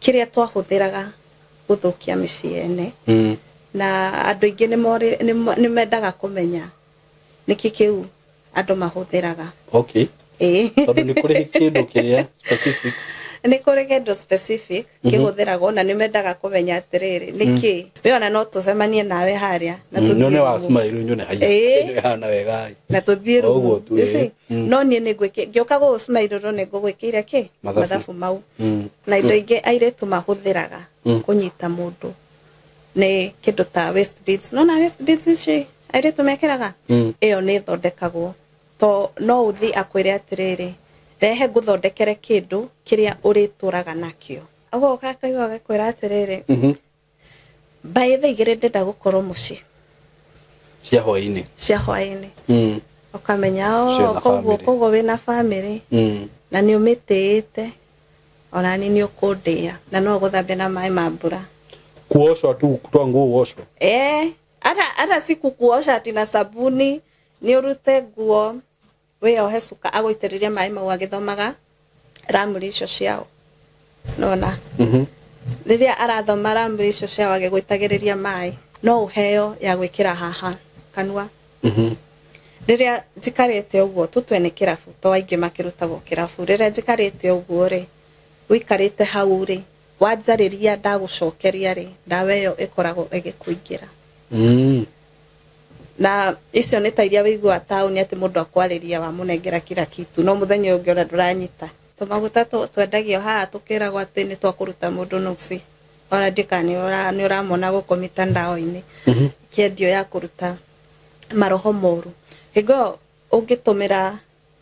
kiria twahuthiraga guthukia miciene na andu ingi ni mendaga kumenya niki kiu andu mahuthiraga. Okay. Tondu ni kuri kindu kiria specific. Ni kuri kindu specific kihuthiragwo na ni mendaga kumenya atiriri niki we ona no tucemanie nawe haria na tuthie wa smile nyone haia hana wega na tuthie ru no ni ngioka go smile ro ne ngugwikira ki mathabu mau na indo ingi airetu mahuthiraga kunyita mundu ni kindu ta waist beads no na waist beads ici airetu mekiraga iyo ni thondekagwo to no uthi akwire atiriri rehe guthondekere kindu kiria urituraga nakio ago kakaiwa gakwira atiriri by the igire ndenda gukorwo muci cia hwaini ukamenya kogo wina family na ni umitiite ona ni ukundia na no guthambia na mai mambura kuosha tu twangu uosho ara siku kuosha ati na sabuni ni urute guo we ohe suka agoitiriria mai mau agithomaga ramri icio ciao nona riria arathoma ramri icio ciao agigwitagiriria mai no uheo ya gwikira haha kanua riria jikarete uguo tutwene kirafu to aingi makirutagwo kirafu riria jikarete uguo ri wikarite hau ri wanjariria ndagucokeria ri ndawe yo ikoragwo igikuingira na icio ni tairia wigua tauni ati mundu akwariria wa munengera kila kitu no muthenya ungi ora nduranyita tumaguta twendagio haha tukiragwo ati ni twakuruta mundu nuksi ora ndikani ni uramona guko mitandao-ini kiendio ya kuruta maroho moru higo ungitumira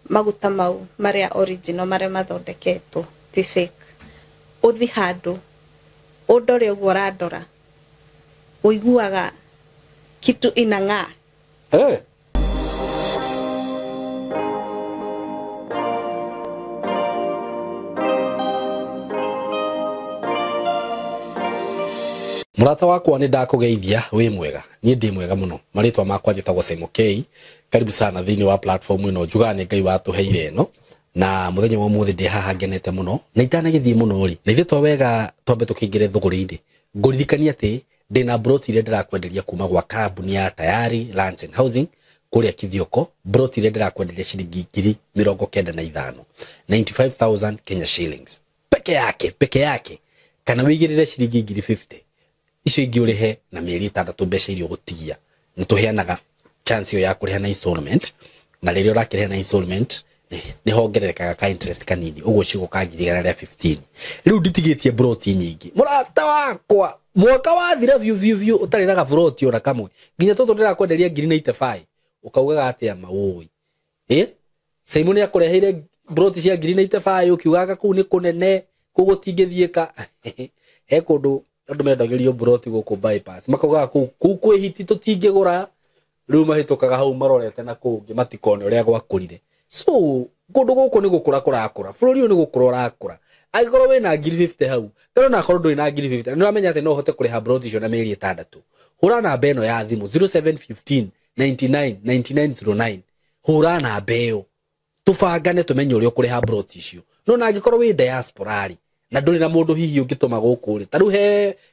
maguta mau maria original maria mathondeketwo ti fake uthi handu undore uguo radora uiguaga kitu inanga Murata wakwa ni ndakugeithia wi mwega ni ndi mwega muno maritwa makwa njitagwo Simon K karibu sana thini wa platform ino njugane ngai watuheire no na muthenya wa muthi ndi haha ngenete muno na itanagithie muno ri na ithe to wega twambe tukingire thuguri-indi nguririkania ati ndina broti ile ndirakwenderia kuma gwa kambuni ya Tayari Lands and Housing kuria Kithioko broti ile ndirakwenderia shilingi 95,000 95,000 Kenya shillings peke yake kana wigirire shilingi 50 icio ingi urihe na mieri 6 mbeca irio gutigia nituheanaga chance yo ya kuriha na installment na ririo rakireha na installment ni hongererekaga ka interest kanini uguo cigukangirigana ria 15 riu nditigitie broti nyingi murata wakwa mwaka wathira view utari na broti ora kamwe nginya toto ndirakwenderia 95 ukaugaga atia mawoi Simon yakureheire broti cia 95 ukiugaga kuu ni kunene kugutingithieka he kundu andu mendagirio broti guku bypass makaugaga kuu kwihiti tutingigura riu mahitukaga hau marorete na kungi matikone uria gwakurire so kundu guku ni gukura kurakura bururi uyu ni gukura urakura agikorwo we na 50 hau kana na korwo ndui na 50 ni wamenya ati no hote kuriha broti cio na mieri 6 hura na beno ya thimu 0715 99 9909 hura na beo tufangane tumenye uria kuriha broti cio no na agikorwo we diaspora ri na nduri na mundu hihi ungituma guku ri taru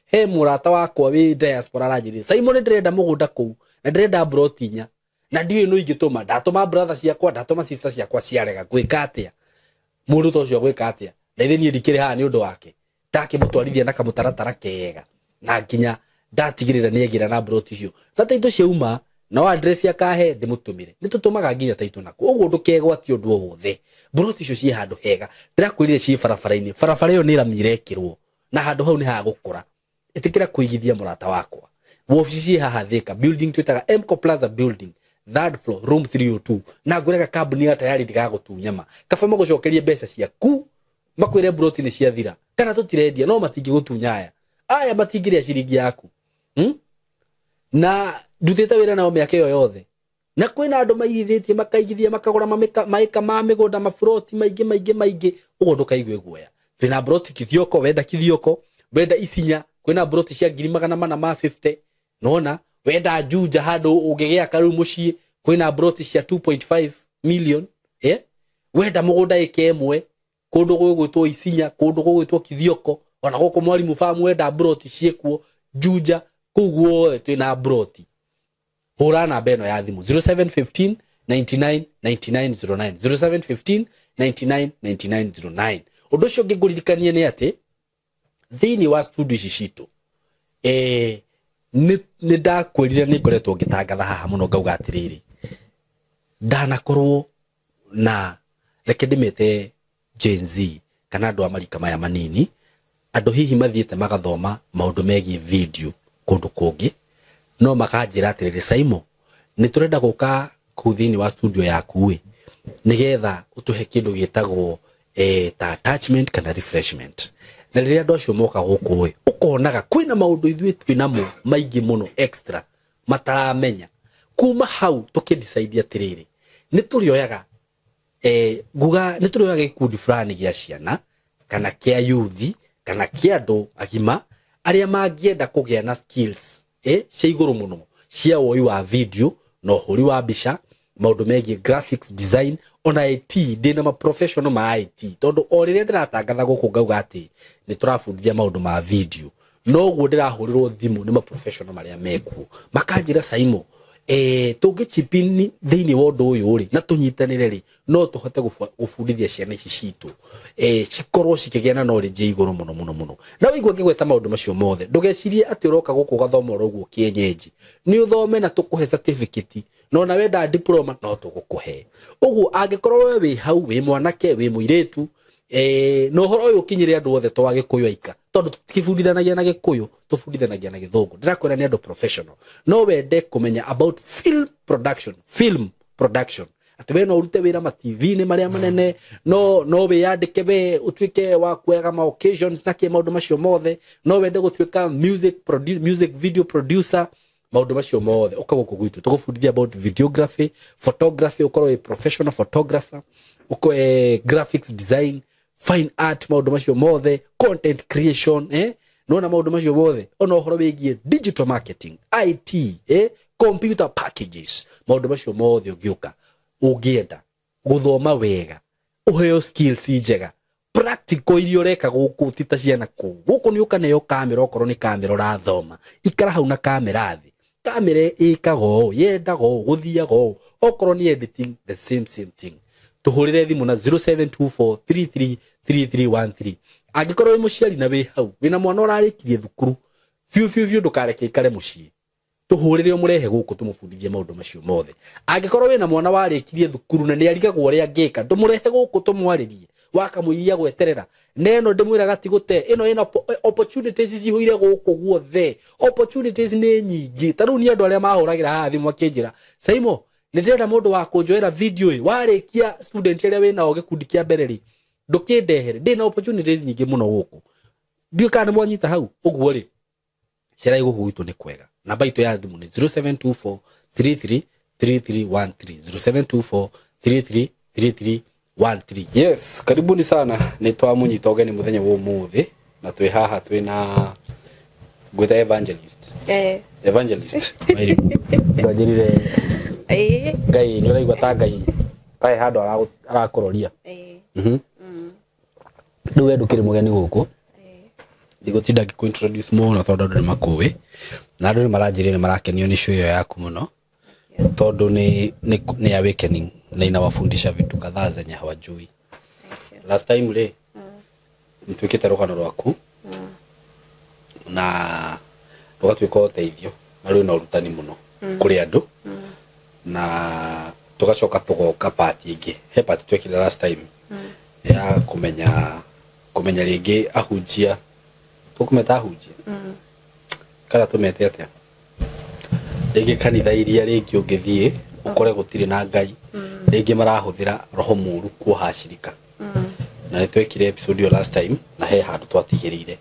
he murata wakwa we diaspora rajiri Simon ndirenda mugunda ku na ndirenda broti nya na ndiwe no ingituma ndatuma brother ciakwa ndatuma sister ciakwa ciarega gwika atia mundu to cio gwika atia na ithini ndikire ha ni undu wake ndakimutwarithia na kamutaratara kega na nginya ndatigirira ni egira na broti cio na taito ciauma no address ya kahe ndimutumire nitutumaga nginya taito nako uguo ndukegwa ti undu wothe broti cio ci handu hega ndirakwirire ci barabara-ini barabara iyo ni ramirekirwo na handu hau ni ha gukura itikira kuigithia murata wakwa wofici haha Thika building twitaga Mco Plaza building 3rd floor room 302 na ngurega kambuni ya Tayari ndigagutunyama kabama gucokerie mbeca ciaku makwire broti ni ciathira kana tutirendia no matingi gutunyaya aya matingiria ciringi yaku na ndutete wira nao miaka iyo yothe na kwina andu maigithitie makaigithia makagura maika ma migunda mafuroti maingi ugo ndukaigwe guoya twina broti Kithioko wenda Kithioko wenda Isinya kwina broti cia 450 nona wenda Juja handu ungigea karu mucii kwina broti cia 2.5 million wenda mugunda eke emwe kundu gwitwo Isinya kundu gwitwo Kithioko ona goko mwalimu famu wenda broti ciekuo Juja kuguo twina broti hura namba eno ya thimu 0715 99 9909 0715 99 9909 undu cio ngiguririkanie ni ati thini wa studio ici citu ni ndakwirire ni ngoretwo ngitangatha haha muno ngauga atiriri ndanakorwo na reke ndimete Gen Z kana andu amarika maya manini andu hihi mathiete magathoma maundu megie video kundu kungi no makanjira atiriri Saimo ni turenda guka kuthini wa studio yaku we nigetha utuhe kindu gitagwo ta attachment kana refreshment na riria andu acio moka guku we ukonaga kwina maundu ithuĩ twinamo maingi muno extra mataramenya kuma hau tukidecide atiriri ni turioyaga nguga ni turioyaga ikundi fulani gia ciana kana kia youth kana kia andu agima aria mangienda kugia na skills cia iguru muno cia woi wa video no huri wa bica maundu megie graphics design ona IT ndina ma professional ma IT tondu o riria ndiratangatha guku ngauga ati ni turafundithia maundu ma video no guo ndirahurirwo thimu ni ma professional maria meku makanjira Saimo tungicipini thini wa undu uyu ri na tunyitanire ri no tuhote gufundithia ciana ici citu cikorwo cikigia na knowledge iguru muno na wigwa ngigweta maundu macio mothe ndugecirie ati uroka guku gathoma roguo kienyeji ni uthome na tukuhe certificate no na wenda diploma no tugukuhe uguo angikorwo we wi hau wi mwanake wi muiretu no horo uyu kinyire andu othe to agikuyu aika tondu tukifundithanagia na gikuyu tufundithanagia na githungu ndirakwira ni andu professional no wende kumenya about film production ati we no urute wira ma TV ni maria manene no we yandike we utwike wa kwega ma occasions na ke maundu macio mothe no wende gutwika music video producer maundu macio mothe ukaguku gwitu tugufundithia about videography photography ukorwo a professional photographer uko graphics design fine art maundu macio mothe content creation nona maundu macio mothe ona uhoro wigie digital marketing IT computer packages maundu macio mothe ungiuka ungienda guthoma wega uheo skills njega practical irio reka guku tita ciana guku ni uka neyo kamera okorwo ni kamera urathoma ikara hau na kamera thi kamera ikago yendago guthiago okorwo ni editing the same thing tuhurire thimu na 0724333313 angikorwo wi muciari na wi hau wina mwana urarikirie thukuru fiu ndukareke ikare mucii tuhurire murehe guku tumufundithie maundu macio mothe angikorwo wina mwana warikirie thukuru na ni arigagwo ria ngeka ndumurehe guku tumwaririe wakamuiria gweterera neno ndimwiraga tigute ino opportunities cihuire guku guothe opportunities ni nyingi taru ni andu aria mahuragira haha thimu akinjira Saimo ndirenda mundu wa kunjoera video warikia student aria wina o gikundi kia mbere ri ndukindehere ndina opportunities nyingi muno guku ndio kana mwanyita hau uguo ri cira iguku gitu ni kwega namba itu ya thimu ni 0724 333313 0724 yes karibuni sana ni twamunyita ogeni muthenya wo muthi na twi haha twina gwitha evangelist twajirire ngai ni uraigwa ta ngai kai handu arakuroria ndu we ndukiri mugeni guku ndigutinda ngiku introduce muno tondu andu ni makuwi na andu ni maranjirire marakenio ni show yaku muno tondu ni awakening na inawafundisha vitu kadhaa zenye hawajui last time le nitwikite rugano rwaku na tugatwika uteithio na rwina urutani muno kuri andu na tugacoka tugoka party ingi he party twekire last time ya kumenya ringi ahunjia tukumeta ahunjia kana tumete atia ringi kanitha iria ringi ungithie ukore gutire na ngai ringi marahuthira roho muru kuhacirika na nitwekire episode yo last time na he handu twatigirire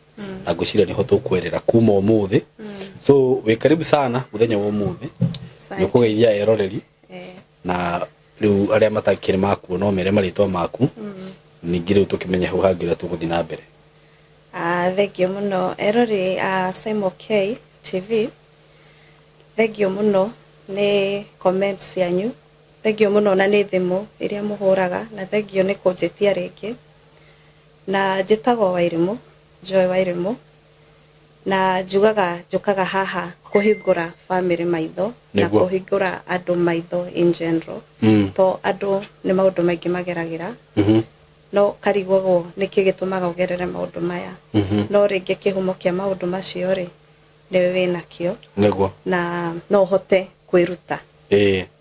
na ngwicira niho tukwerera kuma umuthi so we karibu sana muthenya wa umuthi nikugeithia eroreri na riu aria matakire maku no mere maritwa maku ningire tukimenya hu hangira tuguthi na mbere thank you muno erori Saimo K TV thank you muno ni comments yanyu thank you muno na ni thimu iria muhuraga na thank you ni kunjitia ringi na njitagwo Wairimu Joy Wairimu na njukaga haha kuhingura family maitho na kuhingura andu maitho in general to andu ni maundu maingi mageragira no karigwo niki gitumaga ugerere maundu maya no ringi kihumo kia maundu macio ri niwe winakio na no hote kwiruta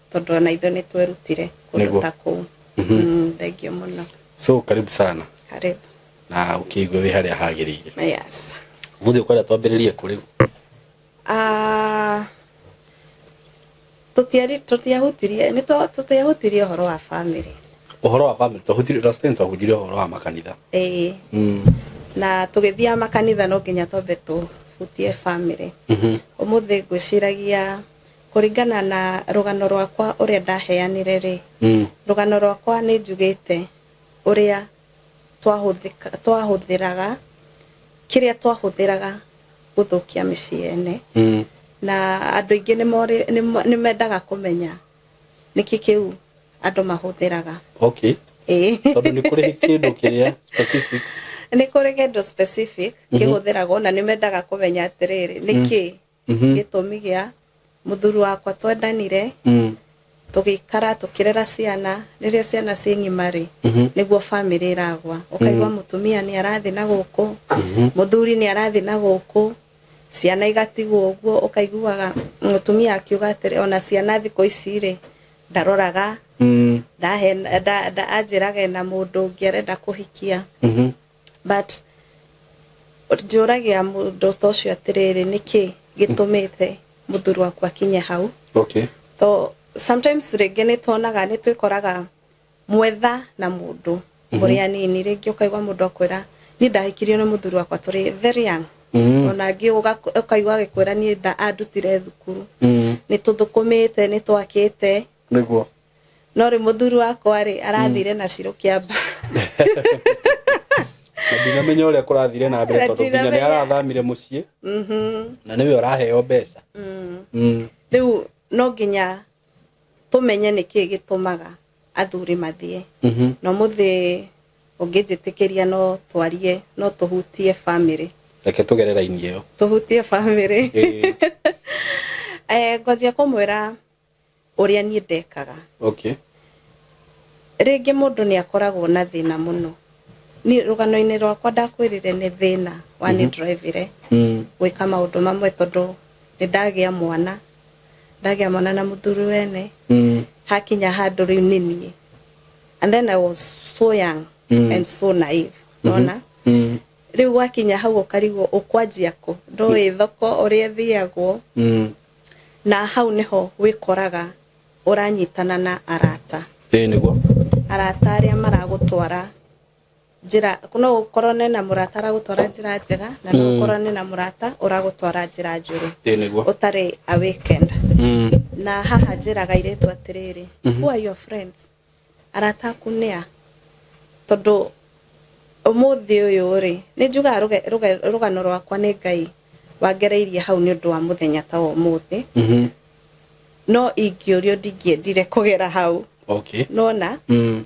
tondu na itho ni twerutire kuruta ku thengio muno so karibu sana karibu na ukigwe wi haria hagirire yes muthi ukwenda twambiririe kuri tutiahutirie uhoro wa family tuhutirie last time twahunjirie uhoro wa makanitha na tugithia makanitha no nginya twambe tuhutie family umuthi ngwiciragia kuringana na rugano rwakwa uria ndaheanire ri rugano rwakwa ni njugite uria twahuthiraga kiria twahuthiraga guthukia micii ene na andu ingi ni mendaga kumenya niki kiu andu mahuthiraga okay tondu ni kuri kindu kiria specific ni kuri kindu specific kihuthiragwo na ni mendaga kumenya atiriri niki gitumi gia muthuru wakwa twendanire tugikara tukirera ciana riria ciana ciengimari niguo family iragwa ukaigwa mutumia ni arathi na guku muthuri ni arathi na guku ciana igatigwo uguo ukaiguaga mutumia akiuga atiri ona ciana thiko ici ri ndaroraga ajiraga na mundu ngirenda kuhikia but njuragia mundu tocio atiriri niki gitumite muthuru wakwa kinye hau okay to sometimes ringi ni tuonaga ni twikoraga mwetha na mundu muria nini ringi ukaigwa mundu akwira ni ndahikirio ni muthuru wakwa turi very young ona ngi ukaigwa gikwira ni andutire thukuru ni tuthukumite ni twakite niguo no ri muthuru wakwa ri arathire na ciro kiamba ndina menya uria kurathire na mbere tondu nginya ni arathamire mucii na niwe uraheo mbeca riu no nginya tumenye niki gitumaga athuri mathie no muthi ungijitikiria no twarie no tuhutie family reke tugerera ini iyo tuhutie family ngojia kumwira uria ni ndekaga okay ringi mundu ni akoragwo na thina muno ni rugano-ini rwakwa ndakwirire ni thina wa ni drivire gwika maundu mamwe tondu ni ndagia mwana na muthuru wene hakinya handu riu nini and then I was so young and so naive nona riu wakinya hau ukarigo ukwanjia ku ndoi thoko uria thiagwo na hau niho wikoraga uranyitana na arata niguo arata aria maragutwara njira kuno ukorone na murata aragutwara njira njega na no ukorone na murata uragutwara njira njuru niguo utari a weekend na haha njiraga iretu atiriri who are your friends arata kunia tondu umuthi uyu ri ni njuga rugano rwakwa ni Ngai wangereirie hau ni undu wa muthenya ta umuthi no ingiurio ndingiendire kugera hau okay nona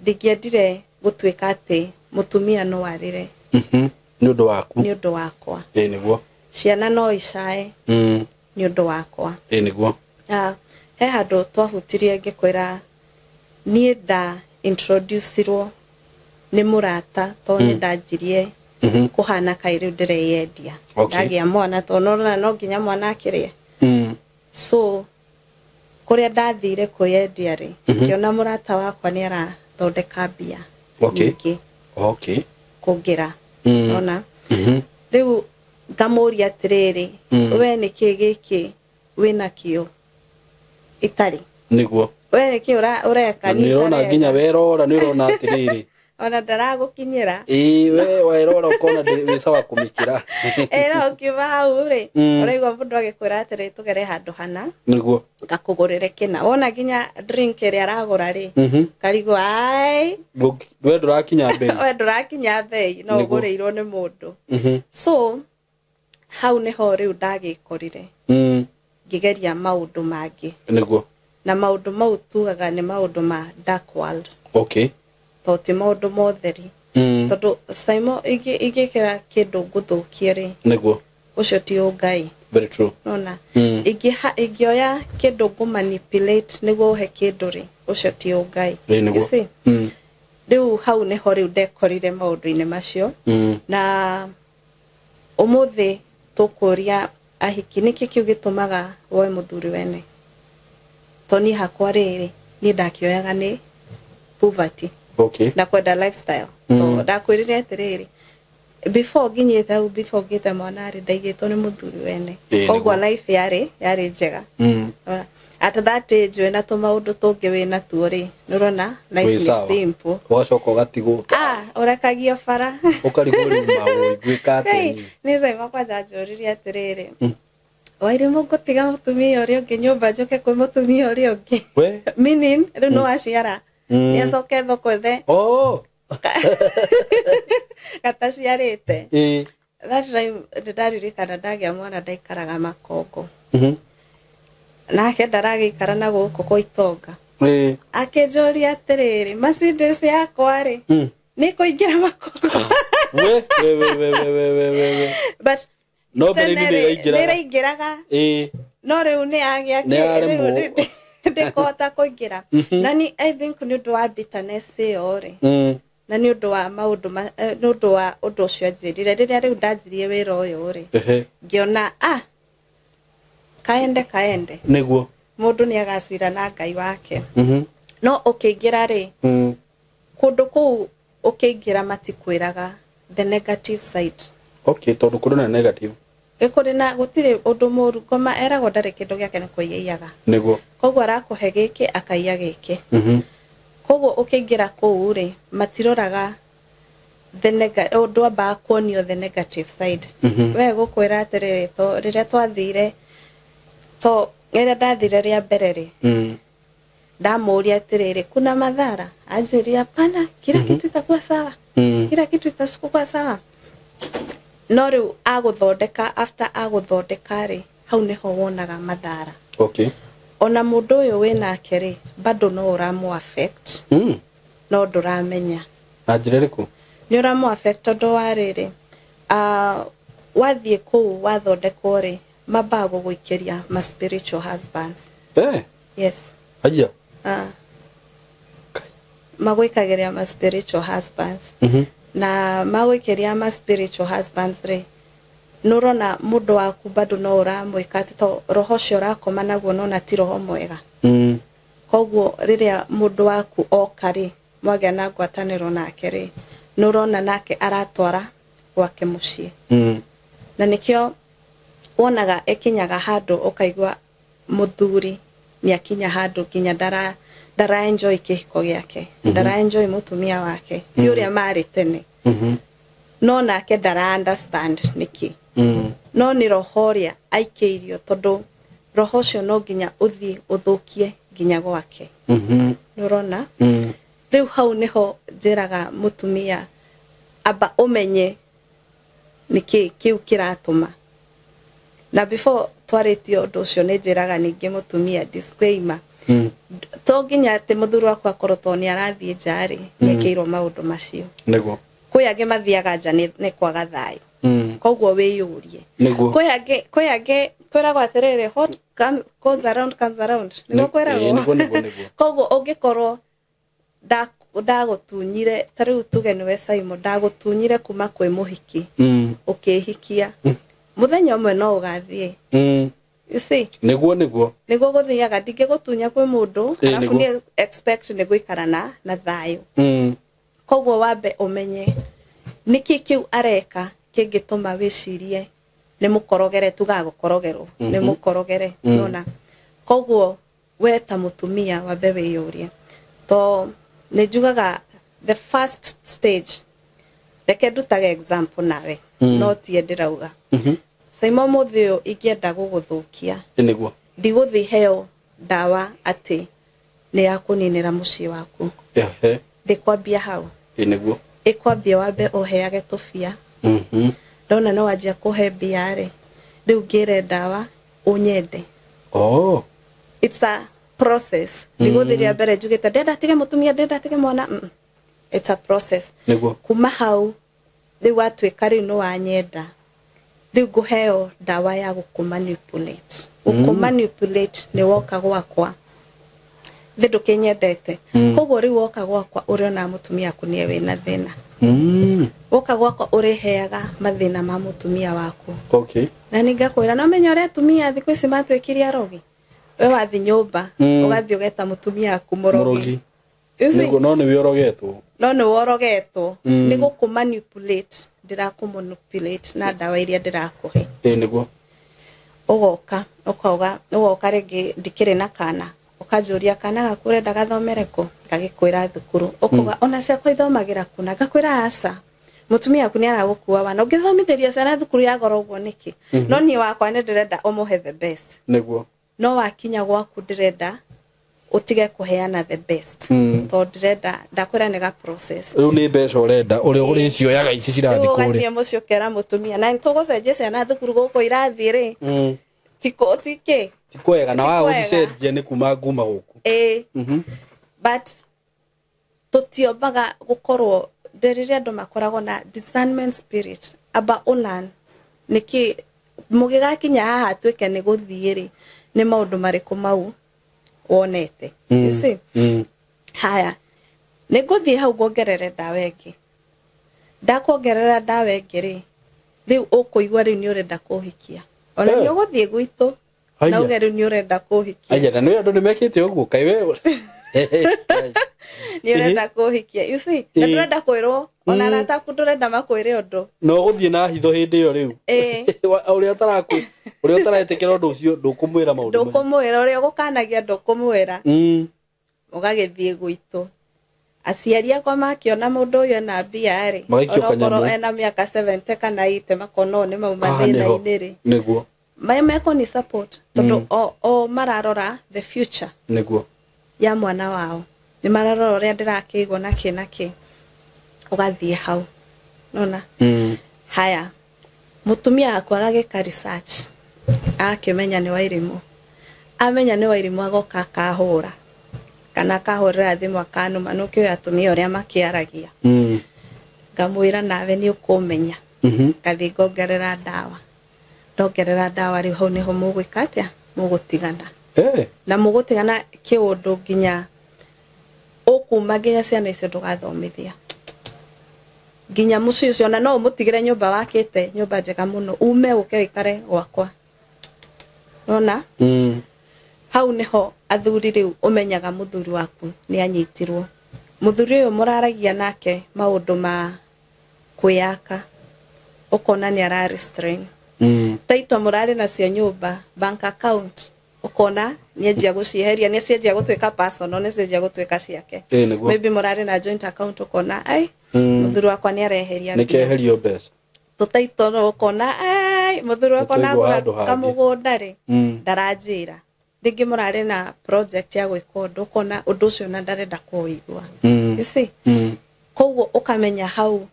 ndingiendire gutwika ati mutumia no warire ni undu waku ni undu wakwa niguo ciana no icae ni undu wakwa niguo he handu twahutirie ngikwira nie nda introducerwo ni murata to ni ndanjirie kuhana kairiu ndireyendia ndagia mwana to no nginya mwana akirie so kuria ndathire kuyendia ri ngiona murata wakwa ni arathondeka mbia okay kungira ona riu ngamuria atiriri we niki giki wina kio itari niguo we niki ureka ni rona nginya werora ni rona atiriri ona ndaragukinyira we werora ukona wi sawa kumikira era ukiva hau ri uraigwa mundu agikwira atiri tugere handu hana niguo ngakugurire kina wona nginya drink ri aragura ri karigo ai we ndurakinya bei no ugurirwo ni mundu so hau niho riu ndagikorire ngigeria maundu mangi niguo na maundu mau tugaga ni maundu ma dark world okay to ti maundu motheri tondu Simon igikira kindu nguthukie ri niguo ucio ti Ngai. very true nona ingioya kindu ngumanipulate niguo uhe kindu ri ucio ti Ngai. You see riu hau ni ho riu ndekorire maundu-ini macio na umuthi tukuria ahiki niki kiu gitumaga woe muthuri wene toni hakwa riri ni ndakioyaga ni poverty na kwenda lifestyle to ndakwirire atiriri before ngite mwana ari ndaigitwo ni muthuri wene koguo life yari njega at that age wena tumaundu tungi wina tuo ri nurona life is simple wacoka ugatigwo urakagio bara ukarigwo mawo igwika atini ni Simon kwa njuririe atiriri wairi mugutiga mutumia uri ungi nyumba njoke kwi mutumia uri ungi meaning riu no aciara ni acoke thoko the gataciarite that time ndaririkana ndagia mwana ndaikaraga Makongo nake ndaragikara na guku kwa Itonga akinjoria atiriri Mercedes yakwa ri ni kuingira Makongo but no niraingiraga no riu ni agia ndikota kuingira na ni I think ni undu wa bitterness iyo ri na ni undu wa maundu ni undu wa undu ucio njirire riria riu ndanjirie wira uyu ri ngiona kaende niguo mundu ni agacira na Ngai wake no ukiingira ri kundu kuu ukiingira matikwiraga the negative side tondu kuri na negative ikuri na gutire undu muru koma eragwo ndari kindu giake ni kuiyaga niguo koguo arakuhe giki akaiya giki koguo ukiingira kuu ri matiroraga the negative undu amba kuonio the negative side we gukwira atiriri to riria twathire to riria ndathire ria mbere ri ndamuria atiriri kuna madhara anjiria hapana kila kitu itakuwa sawa kila kitu itakuwa sawa no riu aguthondeka after aguthondeka ri hau niho wonaga madhara ona mundu uyu winake ri bado no uramu affect no nduramenya ajireriku ni uramu affect tondu wa riri wathie kuu wathondekwo ri mabago guikiria ma spiritual husbands yes aya magwikagiria ma spiritual husbands na magwikiria ma spiritual husbands ri nurona mundu waku bado no uramwika to roho cio rakoma naguo nona ti roho mwega koguo riria mundu waku okari mwagea na ngwataniro nake ri nurona nake aratwara gwake mucii na nikio wonaga ekinyaga handu ukaigwa muthuri ni akinya handu kinya ndara enjoy kihiko giake ndara enjoy mutumia wake ti uria mari tene no nake ndara understand niki no ni rohoria aikeirio tondu roho cio no nginya uthie uthukie nginya gwake nurona riu hau niho njiraga mutumia aba umenye niki kiu kiratuma na before twaritio undu ucio ni njiraga ningi mutumia disclaimer to nginya ati muthuri wakwa korotwo ni arathie njari ni ekeirwo maundu macio niguo kwi angi mathiaga nja ni kwaga thayo koguo wiyurie kwi angi kwiragwo atiriri what goes around comes around niguo kwiragwo koguo ungikorwo ndagutunyire tariu tuge niwe Simon ndagutunyire kuma kwi muhiki ukihikia muthenya umwe no ugathie you see niguo guthiaga ndingigutunya kwi mundu arafu ni expect ni guikarana na thayo koguo wambe umenye niki kiu areka kingituma wicirie ni mukorogere tugagukorogerwo ni mukorogere nona koguo we ta mutumia wambe wiyurie to nejugaga the first stage reke ndutage example nawe no tie ndirauga Simon muthio ikienda guguthukia niguo ndiguthi heo dawa ati ni yakuninira mucii waku ndikwambia hau niguo ikwambia wambe uheage tufia ndona no wajia kuhe biare riu ngire dawa unyende it's a process ndiguthi ria mbere njugite ndenda tige mutumia ndenda tige mwana it's a process Niguo. kuma hau riu atuika riu no wanyenda riu nguheo dawa ya gukumanipulate gukumanipulate ni woka gwakwa thindu kinyendete koguo riu woka gwakwa uriona mutumia aku nie wina thina woka gwakwa uriheaga mathina ma mutumia waku okay na ningakwira no menya uri tumia thiku ici matwikiria rogi we wathi nyumba ugathi ugeta mutumia aku murogi niguo no ni wiorogetwo no ni worogetwo ni gukumanipulate ndirakumanipulate na dawa iria ndirakuhe niguo ugoka rigi ndikire na kana ukajuria kana gakure ndagathomere ku ngagikwira thukuru ukuga ona cia kwithomagira kuna ngakwira asa mutumia aku ni aragukua wana ungithomithiria ciana thukuru ya goro uguo niki no ni wakwa ni ndirenda umuhe the best niguo no wakinya gwaku ndirenda utige kuheana the best to ndirenda ndakwira ni ga process riu ni mbeca urenda uri uguri cio yaga ici cirathi kuri ni mucio kera mutumia na ntugucenjia ciana thukuru guku irathi ri tiko tike kwega na wa ucicenjia ni kuma nguma guku but tutiobaga gukorwo nderiria andu makoragwo na discernment spirit aba ulan niki mugigakinya haha twike ni guthiiri ni maundu mariku mau wonete you see haya ni guthie hau gongerere dawa ingi ndakuongerera dawa ingi ri riu ukuigwa riu ni urenda kuhikia ona ni uguthie gwitu na ugeru ni urenda kuhikia aya na no andu nimekite uguo kai we ni urenda kuhikia you see na ndurenda kwirwo ona rata ku ndurenda makwire undu no guthie na hitho hindi yo riu uria utaraetekera undu ucio ndukumwira maundu ndukumwira uria gukanagia ndukumwira ugagithie gwitu aciari akwa makiona mundu uyu na mbia ri onokoro ena miaka 70 kana 80 makono ni mauma thina-ini ri niguo meko ni support tondu o mararora the future niguo ya mwana wao ni mararora uria ndirakigwo naki ugathie hau nona haya mutumia akwa agagika research akimenya ni wairimu amenya ni wairimu agoka kahura kana kahurira thimu akanuma nuki atumia uria makiaragia ngamwira nawe ni ukumenya kathi ngongerera dawa ndongerera dawa ri hau niho mugwika atia mugutigana na mugutigana kiundu nginya ukuma nginya ciana icio ndugathomithia nginya mucio ucio na no umutigire nyumba wakite nyumba njega muno ume uke wikare gwakwa nona hau niho athuri riu umenyaga muthuri waku ni anyitirwo muthuri uyu muraragia nake maundu ma kuyaka ukona ni ara restrain taito murari na cia nyumba bank account ukona ni enjia gucieheria ni cienjia gutwika personal ni cienjia gutwika ciake maybe murari na joint account ukona ai muthuri wakwa ni areheria nikeherio mbeca tutaito no ukona ai muthuri wakwa na gura kamugunda ri ndaranjira dingi murari na project ya gwika undu ukona undu ucio na ndarenda kuigwa you see koguo ukamenya hau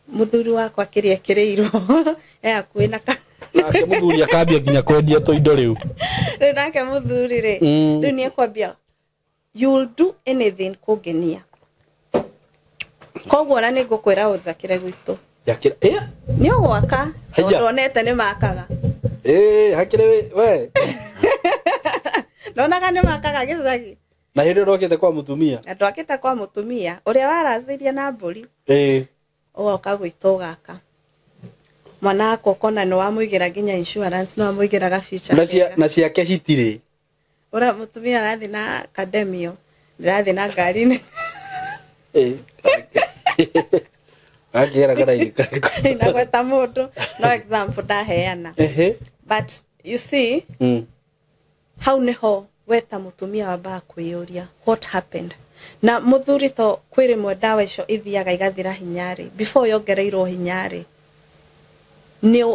muthuri wakwa kiria kireirwo kwina nake muthuri akambia nginya kwendia to indo riu nake muthuri ri riu ni akwambia you'll do anything kugenia koguo na ni ngukwira unjakire gwitu yakira ni ugwaka ndonete ni makaga hakire we ndonaga ni makaga gicagi na hindi ndokite kwa mutumia ndokite kwa mutumia uria waraciria na mburi ugoka gwitu gaka mwana wako kona no wamuigira ginya insurance no wamuigira ga future na ciake citire ora mutumia arathi na academio ndirathi na ngari-ini akira karaini na gweta mundu no example ndaheana but you see how niho weta mutumia wamba kwiyuria what happened na muthuri to kwirimwe dawa icio ithiaga igathira hinyari before yongereirwo hinyari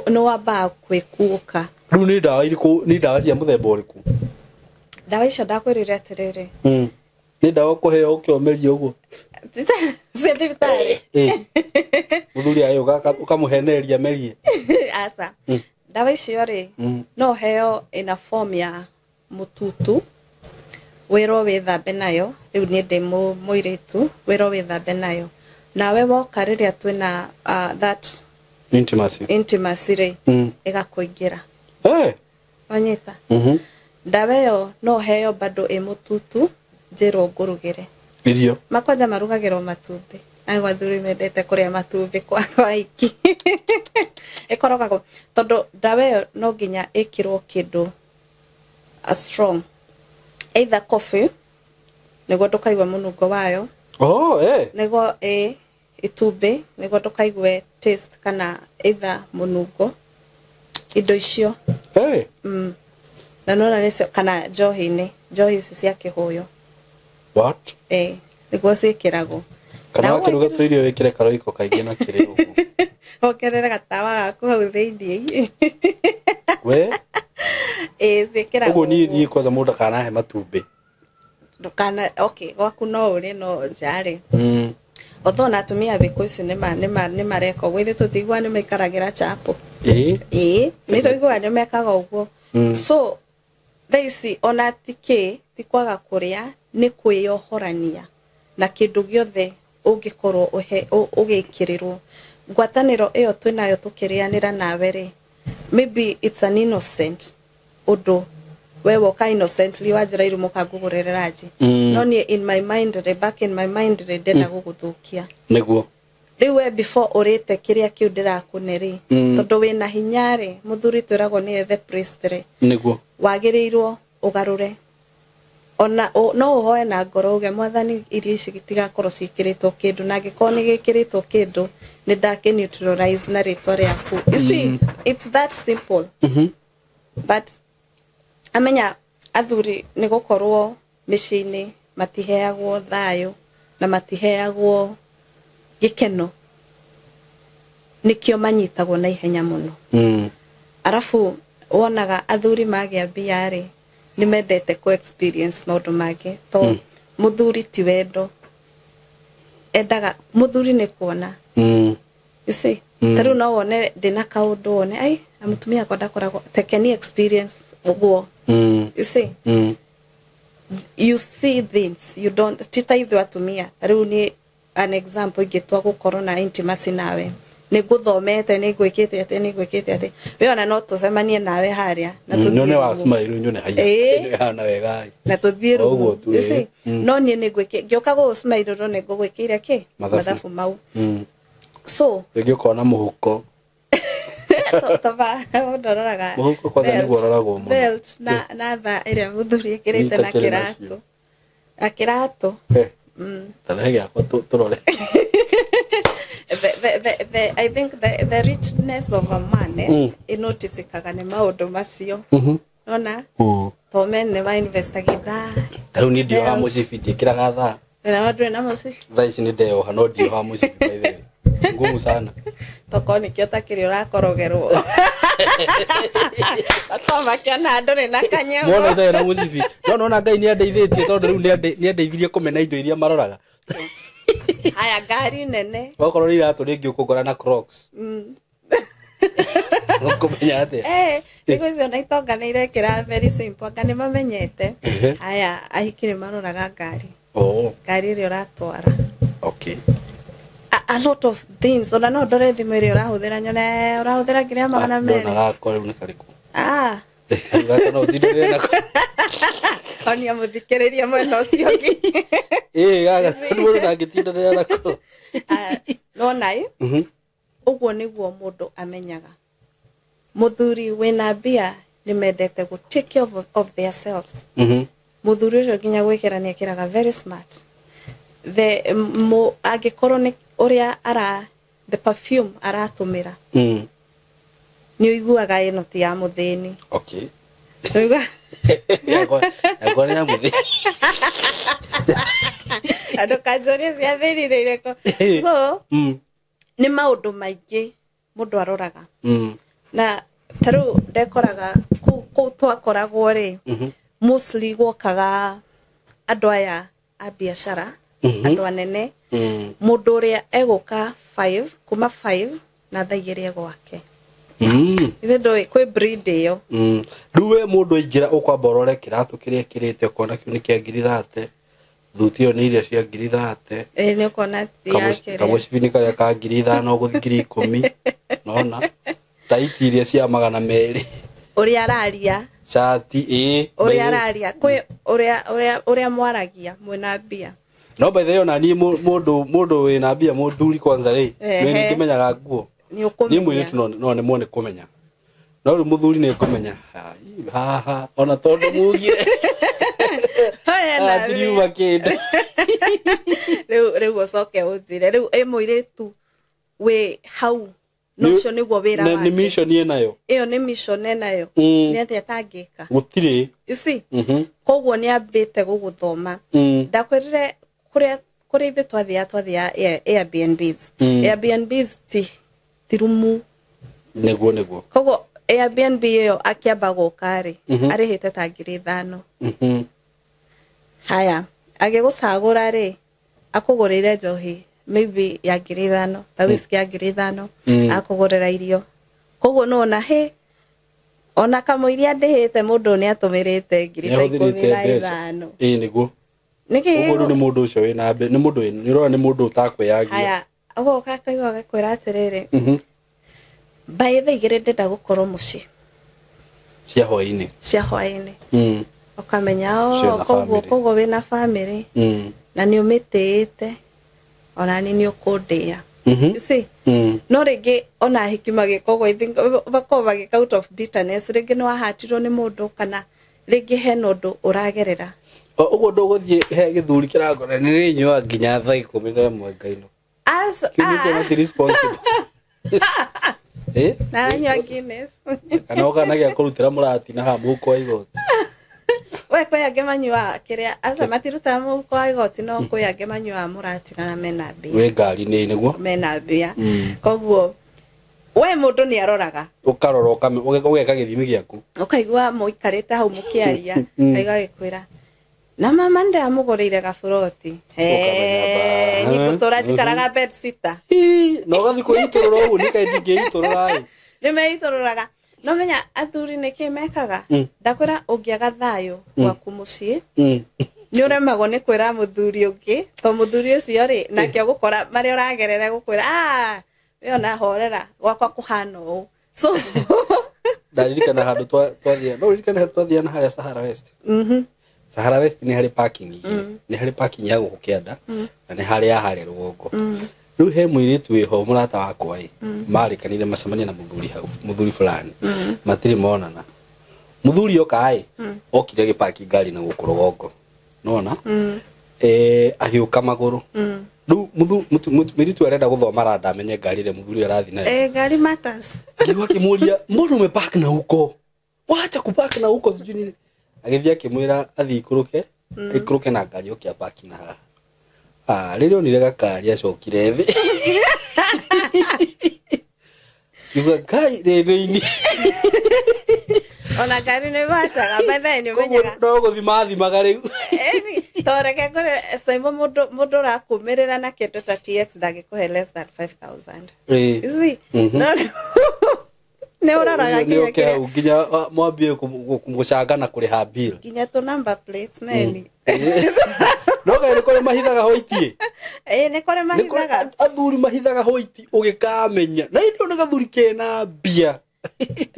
no wamba kwikuuka riu ni dawa iriku ni dawa cia muthemba uriku dawa icio ndakwirire atiriri ni dawa kuheo ukiomeria uguo cia thibitari muthuri ayo ukamuheneria merie asa dawa icio ri no heo ina form ya mututu wiro withambe nayo riu ni ndi muiritu wiro withambe nayo nawe woka riria twina that intimacy ri igakuingira wanyita ndawa yo no heyo bado emututu njiro ngurugire irio makwanja marugagirwo matumbi agwa thuri mendete kuria matumbi kwa iki ekorogago tondu ndawa yo no nginya ikirwo kindu a strong either coffee nego ndukaigwa munungo wayo nego itumbi nego ndukaigwe taste kana either munungo indo icio na nona nicio kana njohi ici cia kihuyo what nego cikiragwo kana wakiruga twirio wikire karoiko kaingi na kiri ugu okerera gatawa gaku hau thiini we cikiragwo ugu ni kwanza mundu kana he matumbi ndukana gwaku no uri no njari otho na atumia thiku ici ni mareka gwithi tutigwa ni maikaragira chapo ni tutigwa ni mekaga uguo so thaici ona tike tikwaga kuria ni kwiyohorania na kindu giothe ungikorwo ugikirirwo ngwataniro iyo twinayo tukirianira nawe ri maybe it's an innocent undo wewe ka innocently wajira irumo kagugurerera nji no ni in my mind back in my mind ndenda guguthukia niguo riwe before urite kiria kiu ndirakuneri tondu wina hinyari muthuri twiragwo ni the priest ri niguo wagirirwo ugarure ona no uhoe na ngoro uge mwathani irio ici gitigakorwo cikiritwo kindu na giko ni gikiritwo kindu ni ndake neutralize na ritwa riaku you see it's that simple but amenya athuri ni gukorwo micini matiheagwo thayo na matiheagwo gikeno nikio manyitagwo na ihenya muno arafu wonaga athuri magia biari ni mendete ko experience maundu mage to muthuri ti wendo endaga muthuri ni kuona you see taru no wone ndina kaundu wone ai amutumia kwenda koragwo tekeni experience uguo you see you see things you don't tita ithu atumia taru ni an example gitwa gukorwo na intimacy nawe ni guthomete ni gwikite ate we ona no tucemanie nawe haria na tunyone wa smile nyone haya hana wega na tuthiru no ni gwike ngioka go smile ro ne gwikire ki mathafu mau so ngikona muhuko taba ndororaga muhuko kwanza ni gororagwo mo belt na tha iria muthuri ikirite na kirato tanahege akwa turore I think the richness of a man inotisikaga ni maundu macio nona to men ne va investigator taru ni ndio ha mucifitie kiraga tha na watu na mucifi tha ici ni ndeo ha no ndio ha mucifi by the way ngumu sana toko ni kiota kiri urakorogerwo akoma kiana ndore na kanyego mwana tha na mucifi nona ngai ni andeithitie tondu riu ni andeithirie kumena indo iria maroraga haya gari nene wakorwo ri ratu ringi ukugora na Crocs ukumenya ate because ona itonganire kira very simple akani mamenyete haya ahikire maroraga gari gari ri uratwara okay a lot of things ona no ndore thimu ri urahuthira nyone urahuthira kiria magana meri na kore ni kariku gaka no ndire na onia muthikiriria mwena ucio ngi gaka nduo ndagitinda nako no nai uguo niguo mundu amenyaga muthuri wina bia ni mendete go take care of themselves muthuri ucio nginya gwikira ni akiraga very smart the agikorwo ni uria ara the perfume aratumira ni uiguaga ino ti ya muthini okay Agora ya muthini ando kajori cia thirire ko so ni maundu maingi mundu aroraga na taru ndekoraga ku twakoragwo ri mostly gwokaga andu aya a biashara andu anene mundu uria eguka 5 kuma 5 na thaigirie gwake ithe ndoi kwi breed iyo ruwe mundu aingira ukwamba urore kiratu kiria kirite ukona kiu ni kia ngiri thate thutio ni iria cia 30 ni ukona ti yake kabo cibini karia ka 5,000 guthikiri 10 nona taiti iria cia 200 uria araria chati uria araria kwi uria mwaragia mwena mbia no by the way ona ni mundu wina mbia muthuri kwanza ri ni ndimenyaga nguo ni mwiritu no ni mwone kumenya no ri muthuri ni kumenya ha ona tondu mugire Adriu makende reu ucoke unjire reu mwiritu we hau nocio niguo wira wake ni mission yenayo iyo ni mission enayo ni atia tangika gutire you see koguo ni ambite guguthoma ndakwirire kuria ithe twathia Airbnbs Airbnbs tirumu neguo koguo Airbnb iyo akiamba gukari arihite ta 5,000 haya agigucagura ri akugurire njohi maybe ya 5,000 ta whisky ya 5,000 akugurira irio koguo nona ona kamuiria ndihite mundu ni atumirite 15,000 niguo koguo ni mundu ucio wina mbe ni mundu ni rora ni mundu utakweyagia haya agoka kaigwa gakwira atiriri by the igire ndenda gukorwo muci cia hwaini ukamenya koguo wina family na ni umitite ona ni ukundia you see no ringi ona hikima gikogo I think bakova gika out of bitterness ringi no ahatirwo ni mundu kana ringi he nundu uragerera uguo nduguthie he githuri kiragora ni rinywa nginya thaa 10 mwangaino not responsible naranywa Guinness kana ukana gya kurutira murati na hamu kwa igoti we kweyange manyua kiria asa matiruta mu kwa igoti no kweyange manyua murati na mena mbia we ngari ni niguo mena mbia koguo we mundu ni aroraga ukarora ugeka githimi giaku ukaigwa muikarite hau mukiaria aiga gikwira na mama ndamugurire gaburoti nikutora jikaraga bed sitter no gathi ko itorora ugu ni kaindi nge itorora ni me itororaga no menya athuri ni kimekaga ndakwira ungiaga thayo gwaku mucii ni uremagwo ni kwira muthuri ungi to muthuri ucio ri nake gukora mari uragerere gukwira we ona horera gwakwa kuhana u so ndaririkana handu twathia no ririkana handu twathia na haria Sahara West Sahara West ni hari parking ni hari parking ya gukienda na ni hari ya hari rugongo riu he mwiritu wiho murata wakwa marikanire macamania na muthuri fulani matiri monana muthuri okai okire gipaki ngari na guku rugongo nona agiuka maguru riu mwiritu arenda guthoma rada amenye ngari ire muthuri arathi nayo ngari matters ngiwa kimuria mbona umepark na huko wacha kupark na huko sijui agithia kimwira athi ikuruke na ngari okia park na ririo ni gakari acokire thi yuga kai reni ona ngari ni bataga bethe ni menyaga no guthimathimaga riu toreke kore saimbo mundu rakumirira na kindu ta TX ndagikuhe less than 5,000 you see no ne uraraga nginya mwambie kumucangana kuriha bill nginya to number plates neni no ga ni kore mahithaga hoiti ni kore mahithaga athuri mahithaga hoiti ugikamenya na ndio ni gathuri kena bia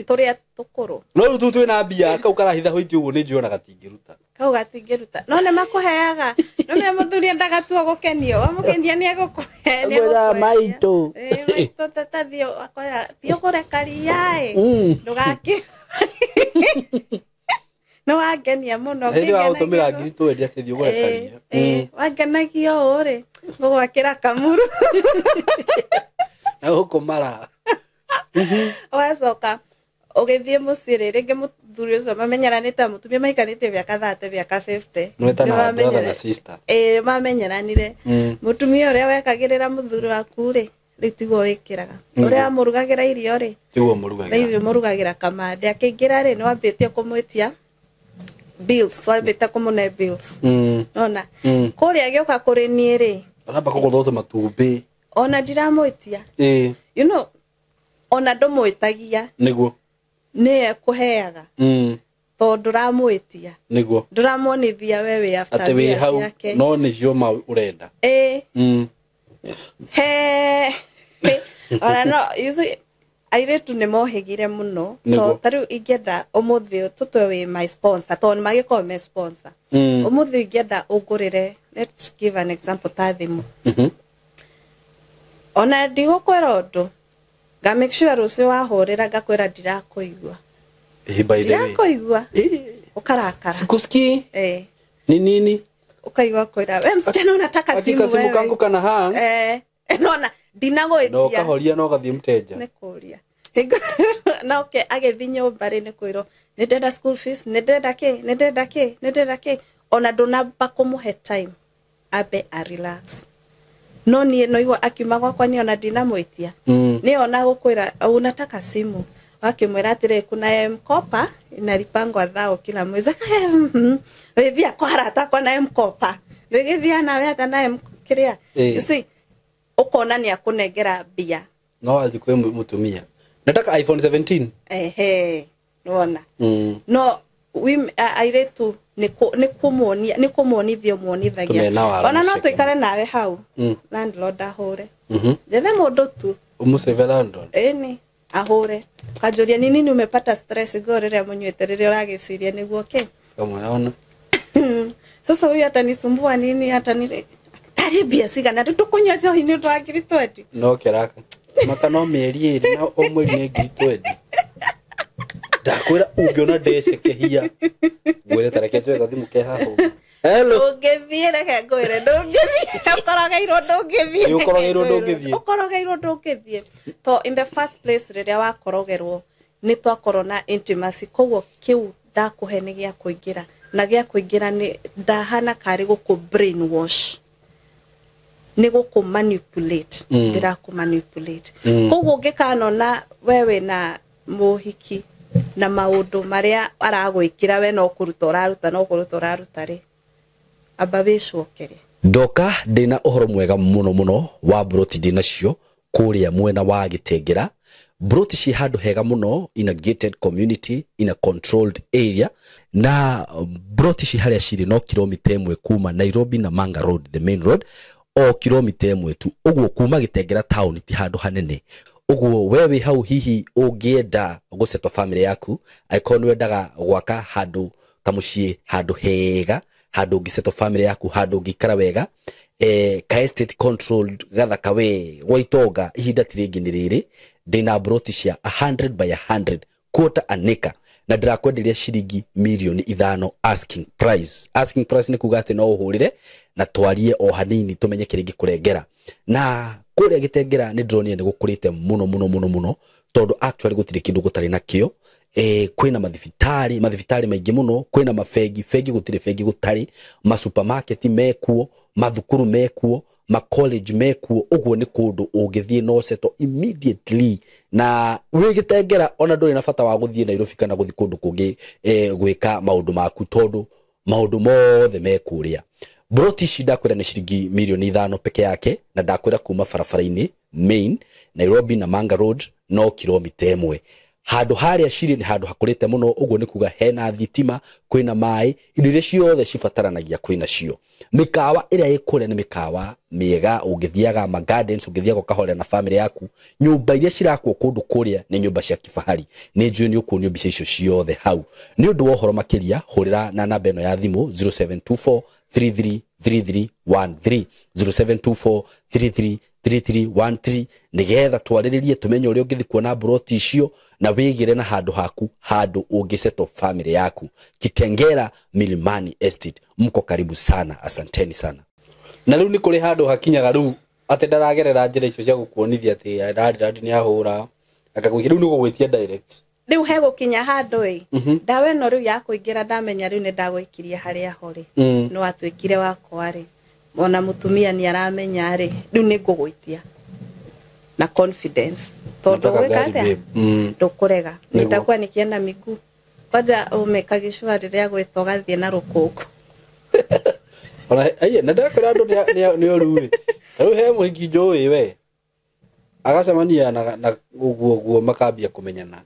turia tukuru no rutu twina bia kau karahitha hoiti uguo ni njiona gatingiruta kau gatingiruta no ne makuheaga no me muthuri ndagatua gukenio wamukenia ni agukuhe ni agukuhe maito maito tatathio akoya thio kurekaria ndugaki no wangenia muno nginya utumira ngiri twendi ati thio kurekaria wangenagio uri ngwakira kamuru na ukumara wacoka ugithie muciri ringi muthuri ucio mamenyeranite mutumia maikarite biaka 30 biaka 50 mamenyeranire mutumia uria wekagirira muthuri waku ri ritigo wikiraga uria murugagira irio ri tiguo murugagira kamande akingira ri no ambitie kumwitia bills wambite kumune bills nona kuria gioka kuri nie ri aramba kuguthota matumbi ona ndiramwitia you know ona ndumwitagia niguo ne kuheaga to nduramuitia niguo nduramonithia wewe after ate we hau no ni cioma urenda he ona no yuzu airetu ne mohegire muno to tariu ingenda umuthi tutwe we my sponsor to ni magiko me sponsor umuthi ingenda ugurire let's give an example ta thimu ona ndigukwera undu ga make sure rucio wahurira ngakwira ndirakuigua by the way ndirakuigua ukarakara sikuski ni nini ukaigua kwira we msichana unataka simu wewe simu kangu kana hang nona ndinagoitia no kahoria no gathie mteja nikuria na okay agethinyo bare ne kwiro ndenda school fees ndenda ke ona ndunamba kumuhe time abe a relax no ni no igwa akiuma gwakwa ni ona ndinamuitia ni ona gukwira unataka simu wakimwira atire kuna mkopa inalipangwa thao kila mwezi wewe bia kwa harata kwa na mkopa wewe bia na wewe na kiria you see ukona ni akunengera bia no alikwe mutumia nataka iPhone 17 nona no we airetu nikumonithio monithagia ona no tuikare nawe hau landlord ahure jethe mundu tu umuseve landlord ni ahure kajuria ni nini umepata stress gorere munywete rire uragiciria niguo ke kama naona sasa huyu atanisumbua nini hata ni taribia sigana tukunywa jo hini twakiri tweti no keraka mata no mieri iri na omweri ni ngiri twedi ndakwira ungiona ndeceke hia gwire tareke twega thimu ke haho hello ungithie reke ngwire ndungithie ukorogeirwo ndungithie to in the first place riria wakorogerwo ni twakorwo na intimacy koguo kiu ndakuhe ni gia kuingira na gia kuingira ni ndahana kari guku brainwash ni guku manipulate ndiraku manipulate koguo ngikanona wewe na muhiki na maundu maria aragwikira we no kuruta uraruta ri ababicokere ndoka ndina uhoro mwega muno wa broti dinacio kuria mwena wa Gitengera broti ci handu hega muno in a gated community in a controlled area na broti ci haria ciri no kilomita 1 kuma Nairobi na Manga Road the main road o kilomita 1 tu uguo kuma Gitengera town ti handu hanene uguo wewe hau hihi ungienda guceto family yaku icon wendaga gwaka handu kamucie handu hega handu ngiceto family yaku handu ngikara wega ka estate controlled gathaka we waitonga ihinda tiringi ni riri ndina broti cia 100 by 100 quarter an acre na ndirakwenderia ciringi milioni 5 asking price ni kuga ati no uhurire na twarie o hanini tumenye kiringi kurengera na kuria Gitengera ni drone ni gukurite muno tondu actually gutire kindu gutari nakio kwina mathibitari maingi muno kwina mafegi gutire fegi gutari ma supermarket mekuo mathukuru mekuo ma college mekuo uguo ni kundu ungithie no seto immediately na wi Gitengera ona nduri na bata wa guthie Nairobi kana guthi kundu kungi gwika maundu maku tondu maundu mothe mekuria broti shida kwira ni shiringi milioni 5 peke yake na ndakwira kuma farafara-ini main Nairobi na Manga Road no kilomita 1 handu haria shiri ni handu hakurite muno uguo ni kuga hena thitima kwina mai indo ciothe cibataranagia kwina cio mikawa iria ikure ni mikawa miega ungithiaga ma gardens ungithiaga kahore na family yaku nyumba iria cirakwo kundu kuria ni nyumba cia kifahari ni njui ni ukunyo mbica icio ciothe hau ni undu wa horo makiria hurira na namba eno ya thimu 0724 333313 0724333313 nigetha twariririe tumenye uria ungithi kuona broti icio na wigire na handu haku handu ungiceto family yaku Gitengera Milimani Estate mko karibu sana asanteni sana na riu ni kuri handu hakinyaga riu ate ndaragerera njira icio cia gukuonithia ati radi ni ahura akagwikira riu ni gugwitia direct riu hego kinya handu ndawe no riu ya kuingira ndamenya riu ni ndagwikiria haria hori no atwikire wakwa ri ona mutumia ni aramenya ri riu ni ngugwitia na confidence tondu wikate ndukurega nitakuwa nikienda miguu kwanza umekagishwa riria gwitoga thie na rukungu ona aye na ndakwira andu ni oruri riu he muhingi njui we agacemania na guo makambia kumenyana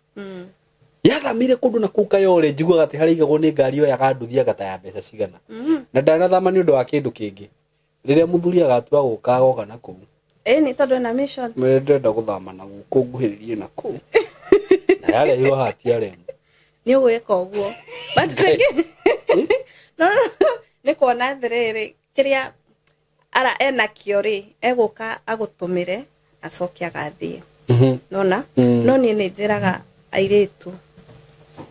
ndathamire kundu na kuka yore njiguaga ati hari igagwo ni ngari yo yakanduthia gata ya mbeca cigana na ndanathama ni undu wa kindu kingi riria muthuri agatua guka goka na kuu ni tondu na mission ndenda guthama na guku nguhiririe na kuu na yale hiyo hati yale ni ugwika uguo but no ni kuona thiriri kiria ara ena kiori eguka agutumire acokia gathie nona no ni njiraga airetu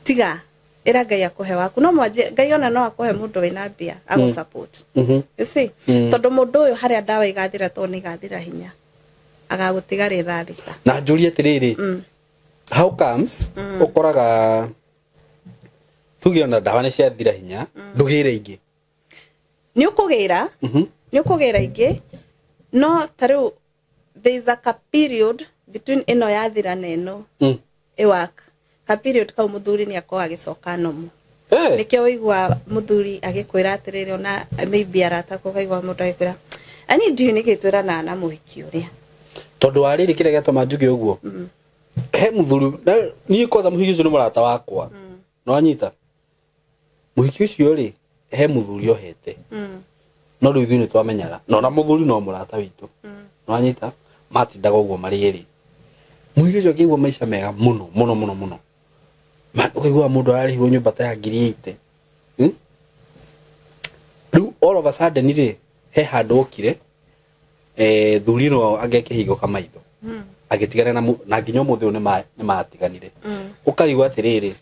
tiga ira Ngai akuhe waku no mwanje Ngai ona no akuhe mundu wina mbia agu support you see tondu mundu uyu haria ndawa igathira to ni gathira hinya agagutiga ritha thita na njuri atiriri how comes ukoraga tuge ona ndawa ni ciathira hinya ndugire ingi ni ukugira ingi no tariu there is a period between ino yathira na ino work ka period kau muthuri ni akoga gicoka nomu nikio wigwa muthuri agikwira atiriri ona maybe arata ko kaigwa mundu agikwira ani ndiu nikitwira na muhiki uria tondu wariri kire gatoma njuge uguo he muthuri ni koza muhiki ucio ni murata wakwa no anyita muhiki ucio ri he muthuri ohete no riu ithuĩ nĩtwamenyaga na muthuri no murata witu no anyita matindaga uguo mari eri muhiki ucio akĩigua maica mega muno ukaigua mundu ararĩhwo nyũmba ta ya 8,000 riu all of a sudden ri he handu okire thuri no agekĩhingo kamaitho agitigana na nginya mũthĩ nĩ matiganire ukarigwa atiriri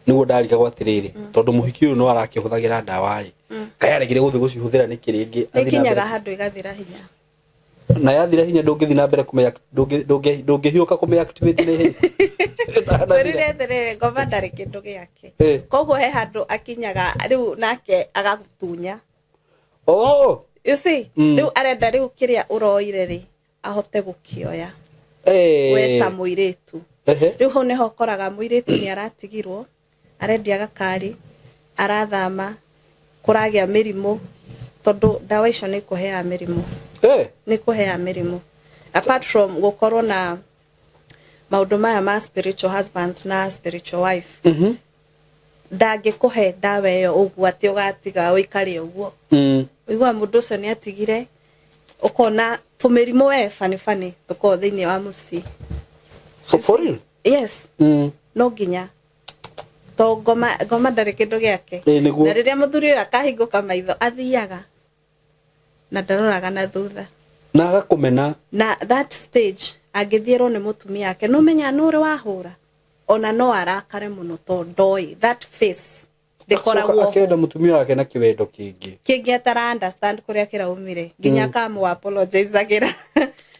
niguo ndarigagwo atiriri tondu muhiki uyu no arakĩhũthagĩra ndawa ri kayaregire guthi gucihuthira niki ringi ikinyaga handu igathira hinya na yathira hinya ndungithi na mbere kume ndungihiuka kume activate ne hinya Rire ngoma ndari kindu giake koguo he handu akinyaga riu nake agagutunya you see riu arenda riu kiria uroire ri ahote gukioya weta muiretu riu ho neho koraga muiretu ni aratigirwo arendia gakari arathama kuragia mirimu tondu ndawa icio ni kuhea mirimu ni kuhea mirimu apart from gukorwo na maundu maya ma spiritual husband na spiritual wife ndangikuhe ndawa iyo uguo ati ugatiga uikari uguo uigwa mundu ucio ni atigire ukona tumirimu fani tuko thiini wa muci so for real yes no ginya to ngoma ndari kindu giake na riria muthuri uyu akahinguka maitho athiaga na ndaroraga na thutha na agakumena na that stage agithierwo ni mutumia yake no menya nuri wahura ona no arakare muno to ndoi that face dekoragwo akenda mutumia wake na kiwendo kingi atara understand kuria kiraumire nginya kamu apologize agira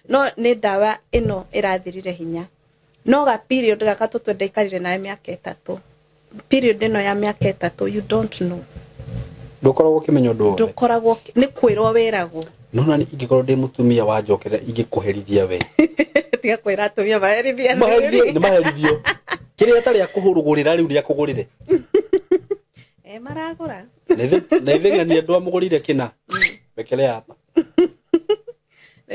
no ni ndawa ino irathirire hinya no ga period gaka tutwendekarire na miaka 3 period ino ya miaka 3 you don't know ndukoragwo kimenyo ndo ndukoragwo ni kwirwo wiragwo no na ingikorwo ndi mutumia wa njokera ingikuherithia we tiga kwira atumia maherithia ni maherithio kiria tari akuhurugurira riu ria kugurire maragura na ithenga ni andu amugurire kina bekele hapa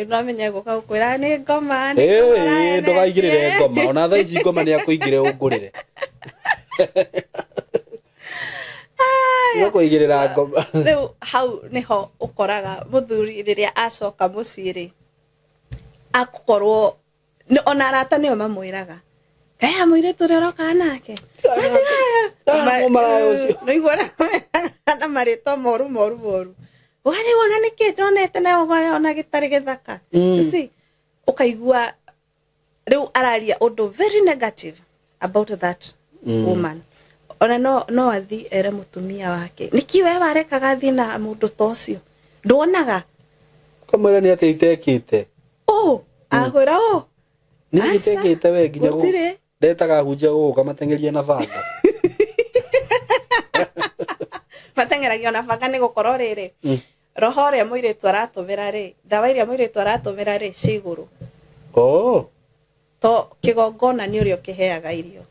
no menya guka kwira ni ngoma ni ndugaigirire ngoma ona thaa ici ngoma ni akuingire ungurire Tiga kuigirira ngoma riu hau niho ukoraga muthuri riria acoka muciri akorwo ona arata nio mamwiraga kaya mwire tureroka nake no igora na marito moru wani wona niki ndonete na ugoya ona gitari githaka see ukaigua riu araria undu very negative about that woman ona no athi ere mutumia wake niki we warekaga thi na mundu tocio ndonaga kamera ni ateitekite agwira ni itekite we nginya go ndetaga hunjia guka matengeria na banga matengeragia na banga ni gukorwo riri roho ria muiretu aratumira ri ndawa iria muiretu aratumira ri ciguru to kigongona ni urio kiheaga irio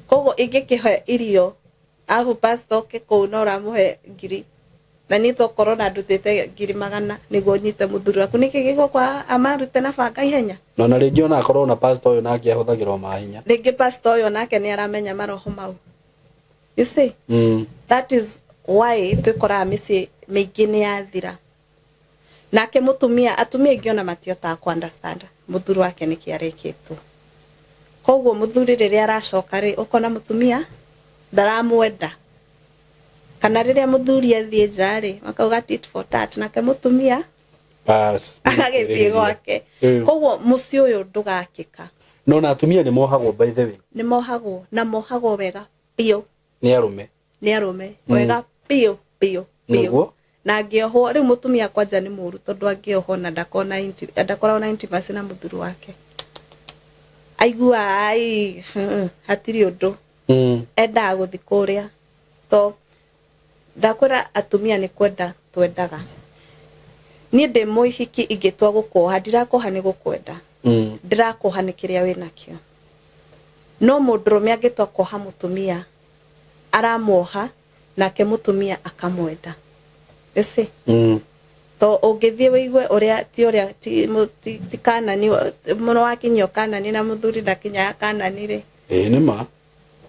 kogo ingikihe irio ahu pastor ke ko no ramuhe ngiri na ni to corona ndutite ngiri magana niguo nyite muthuri waku niki gigo kwa amarute na banga ihenya na ringi ona akorwo na pastor uyu nake ahuthagirwo mahinya ringi pastor uyu nake ni aramenya maroho mau you see that is why twikora misi mingi ni yathira nake mutumia atumia ingi ona matiota ku understand muthuri wake niki arikitwo koguo muthuri riria aracoka ri ukona mutumia ndaramwenda kana riria muthuri athie njari makauga tit for tat nake mutumia bas agithie gwake koguo muci uyu ndugakika no na atumia ni mohagwo by the way ni mohagwo na mohagwo wega pio ni arume wega pio na ngioho ri mutumia kwanja ni muru tondu angioho na ndakona intimacy na muthuri wake aigua ai hatiri undu enda guthi kuria to ndakwira atumia ni kwenda twendaga ni ndi muhiki ingitwa gukoha ndirakoha ni gukwenda ndirakoha ni kiria wina kio no mundurume angitwa koha mutumia aramoha nake mutumia akamwenda ese to ungithie wigue uria ti kanani muno wakinyio kanani na muthuri ndakinya kanani ri ni ma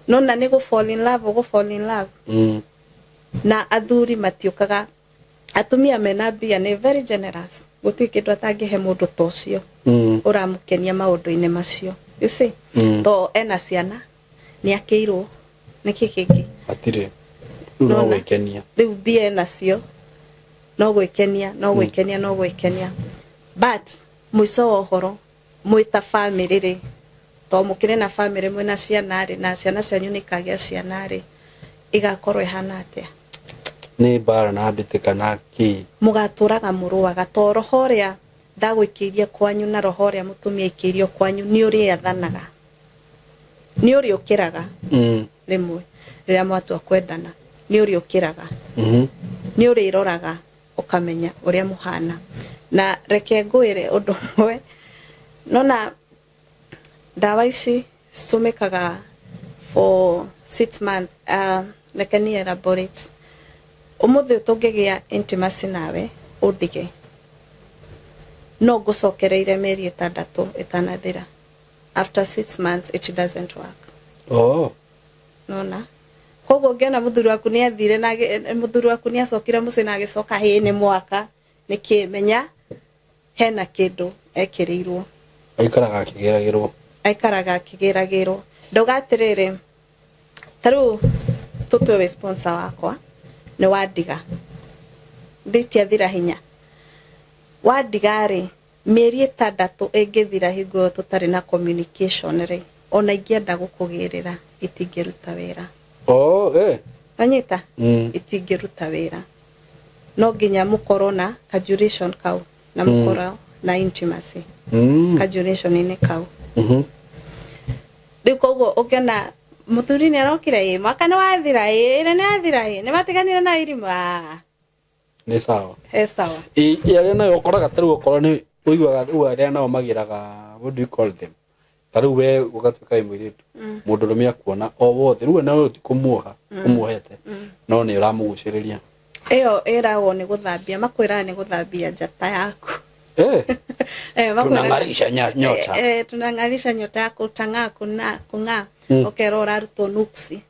no na ni go fall in love na athuri matiukaga atumia mena bia ni very generous gutikindu atangihe mundu tocio uramukenia maundu-ini macio you see to ena ciana ni akirwo ni kikiki atire no gwikenia riu bia nacio no gwikenia but mwiso wa uhoro mwita family ri to mukire na family mwina ciana ri na ciana cianyu nikagia ciana ri igakorwo ihana atia ni bara na bitika na ki mugaturaga muruaga to roho ria ndagwikiria kwanyu na roho ria mutumia ikirio kwanyu ni uri athanaga ni uri ukiraga rimwe riria mwatu kwendana ni uri ukiraga ni uri iroraga ukamenya uria muhana na reke ngwire undu mwe nona dawa ici citumikaga for 6 months reke ni elaborate umuthi tungigia intimacy nawe undige no gucokereire meri 6 itanathira after 6 months it doesn't work nona koguo ngiona muthuri waku ni athire na muthuri waku ni acokire muci na agicoka ni mwaka nikimenya hena kindu ekirirwo aikaraga akigiragirwo ndugatirire taru tutwe sponsor wakwa ni wadiga nditia thira hinya wadiga ri mieri 6 ingithira hingo tutari na communication ri ona ingienda gukugirira itingiruta wira anyita itingiruta wira no nginya mukoro na caduration kau na mukoro na intimacy caduration ini kau koguo ukiona muthuri ni arokire mwaka ni wathira ni athira ni matiganire na irima ni sawa sawa aria nayo ukoraga taru ukora ni uiguaga u aria nao magiraga what do you call them taru we ugatuika imwiritu mundurume akuona o wothe ruwe nawe tikumuoha umuhete no ni uramuguciriria iyo irago ni guthambia makwira ni guthambia njata yaku tunangarisha nyota tunangarisha nyota yako tangaku na kunga ukerora ruto nuksi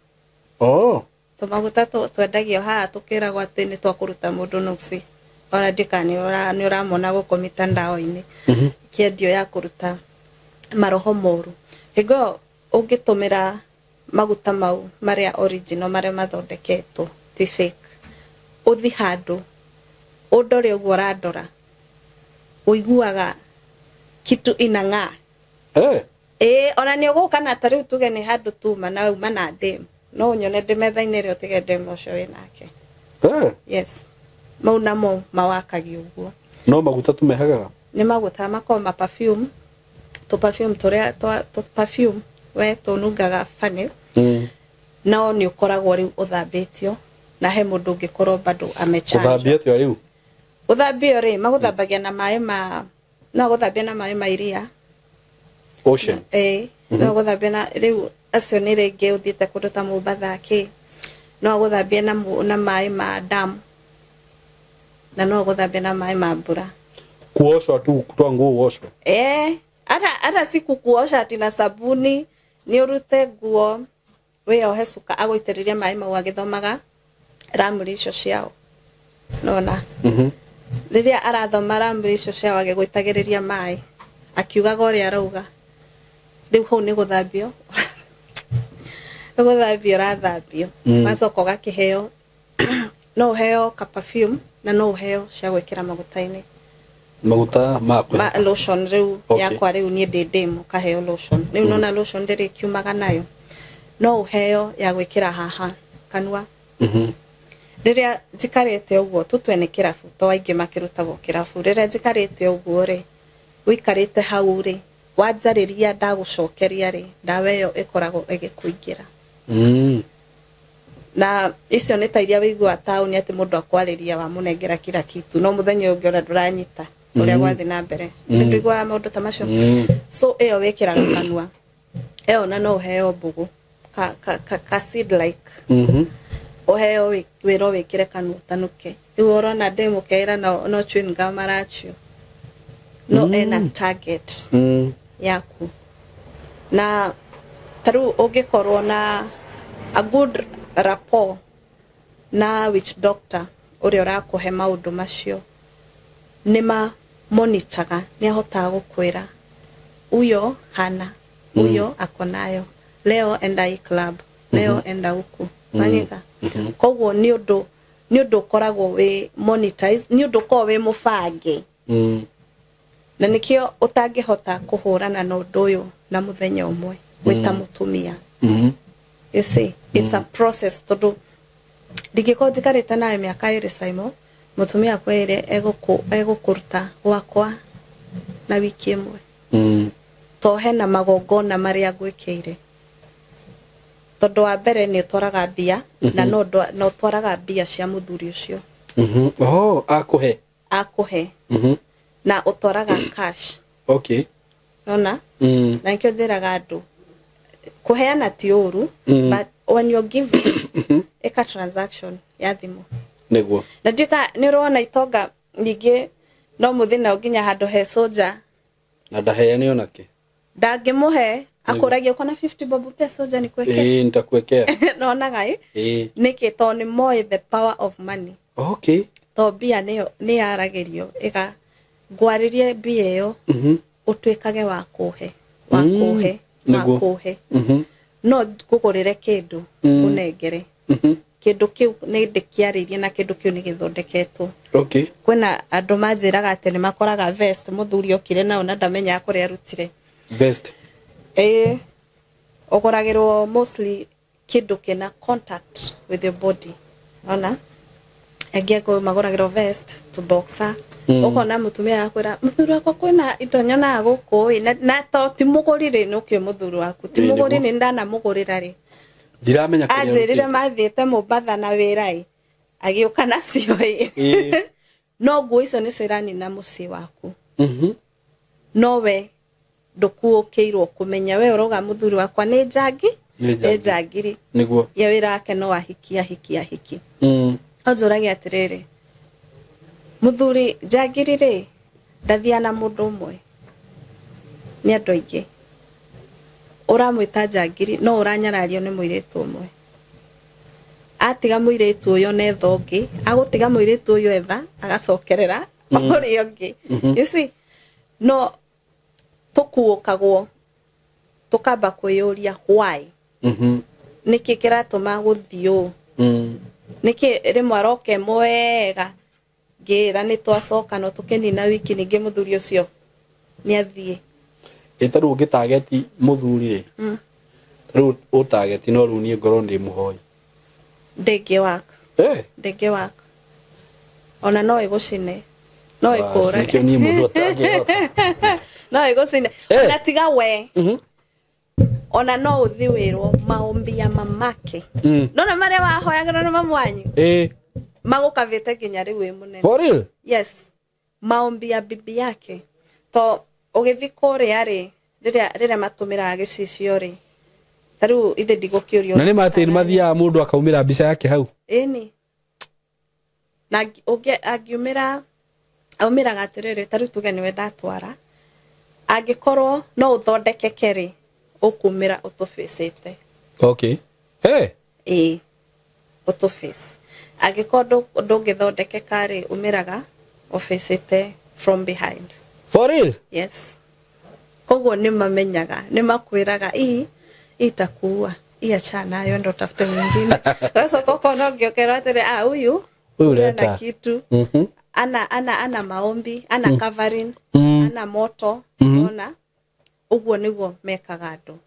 tumaguta twendagio haha tukiragwo ati ni twakuruta mundu nuksi ona ndikani ni uramona guko mitandao-ini kiendio ya kuruta maroho moru higo ungitumira maguta mau maria original maria mathondeketwo ti fake uthi handu undore uguo radora uiguaga kitu inanga ona ni uguka na tariu tuge ni handu tuma na uma na dem no nyone ndimethaine rio tige dem ucio winake yes mau namo mawakagi uguo no maguta tumehagaga ni maguta makoma perfume to perfume to perfume we to nungaga fane no ni ukoragwo riu uthambitio na he mundu ngikorwo bado amechanja uthambitio riu uthambio ri maguthambagia na mai ma no guthambia na mai ma iria ocean no guthambia na riu acio ni ringi uthiete kundu ta Mombasa ki no guthambia na mai ma dam na no guthambia na mai ma mbura kuoshwa tu kutoa nguo uoshwe hata si kukuosha ati na sabuni ni urute nguo we ohe cuka agoitiriria mai mau agithomaga ramri icio ciao nona riria arathoma ramri icio ciao agigwitagiriria mai akiugaga uria arauga riu hau ni guthambio rathambio macoka gakiheo no heo ka perfume na no heo cia gwikira magutaini maguta ma lotion riu yakwa riu ni ndindimo kaheo lotion riu nona lotion ndiri kiumaga nayo no heo ya gwikira haha kanua riria jikarete uguo tutwene kirafu to waingi makirutagwo kirafu riria jikarete uguo ri wikarite hau ri wanjariria ndagucokeria ri ndawa iyo ikoragwo igikuingira na icio ni ta iria wigua tauni ati mundu akwariria wa munengera kila kitu no muthenya ungi ora nduranyita uria gwathi na mbere ndigwa maundu ta macio so iyo wikiraga kanua iyo na no heo mbugu ka seed like oheo wiro wikire kanua tanuke iworo na demo kaira no chewing gum arachu no ena target yaku na taru ungikorwo na a good rapport na witch doctor uria urakuhe maundu macio nima monitaga ni ahotaga gukwira uyo hana uyo akonayo leo enda club leo enda huku manyika koguo ni undu koragwo we monetize ni undu ko we mufange na nikio utangihota kuhurana na undu uyu na muthenya umwe wita mutumia you see it's a process todo digiko jikarita nayo miaka iri Simon mutumia kwere egukuruta gwakwa na wiki imwe to hena magongona maria gwikeire todo wa mbere ni twaraga bia na no twaraga bia cia muthuri ucio akuhe na utwaraga cash okay nona na nkio njiraga andu kuheana ti uru but when you're giving eka transaction ya thimu niguo na ndika ni rona itonga nyingi no muthina unginya handu he soja na ndaheane onake ndangimuhe akuragia uko na 50 bob pe soja ni kwekea nitakwekea nona gai niki to ni more the power of money okay to bia ni yaragirio ika gwaririe bia yo utwikage wa kuhe no kugurire kindu unengere kindu kiu ni ndikiaririe na kindu kiu ni githondeketwo okay kwena andu manjiraga ati ni makoraga vest muthuri okire nao na ndamenya akore arutire vest okoragirwo mostly kindu kina contact with your body ona egiako magoragirwo vest to boxer ukona mutumia akwira muthuri wako kwena indo nyona guku na to ti mugurire no kio muthuri waku ti mugurire ni ndana mugurira ri ndiramenya kare azirire mathiete mubatha na wirai agiuka nacio no nguo icio ni cirani na muci waku no we ndukuukirwo kumenya we uroga muthuri wakwa ni njangiri niguo ya wira wake no ahiki ojuragia atiriri muthuri njangiri ri ndathiana mundu umwe ni andu aingi uramwita njangiri no uranyarario ni muiritu umwe atiga muiritu uyo ne thongi agutiga muiritu uyo etha agacokerera uri ungi you see no tukuukagwo tukamba kwiyuria why niki kiratuma guthio niki rimwe aroke mwega ngira ni twacoka no tukenina wiki ningi muthuri ucio ni athie etaru ngitageti muthuri ri ru utageti no ru ni ngoro ndi muhoi ndege wak ndege wak ona no igucine no ikura sikio ni mundu atangihota no igucine na tiga we ona no uthi wirwo maombi ya mamake nona maria wahoyagira no mamwanyu magukavite ginya riu wi munene for real yes maombi ya bibi yake to ugithi kuria ri riria matumira gicicio ri taru ithe ndigukiurio na ni matiri mathia mundu akaumira mbica yake hau eni na angiumira aumiraga atiriri taru tuge niwe ndatwara angikorwo no uthondekeke ri ukumira utufacete okay utuface angikorwo ndungithondekeka ri umiraga ufacete from behind. For real? Yes. Koguo nimamenyaga nimakwiraga itakuwa achana yo ndo tafute mwingine. Sasa koko no ngiokera atire huyu ana kitu ana maombi ana covering ana moto ona uguo niguo mekaga andu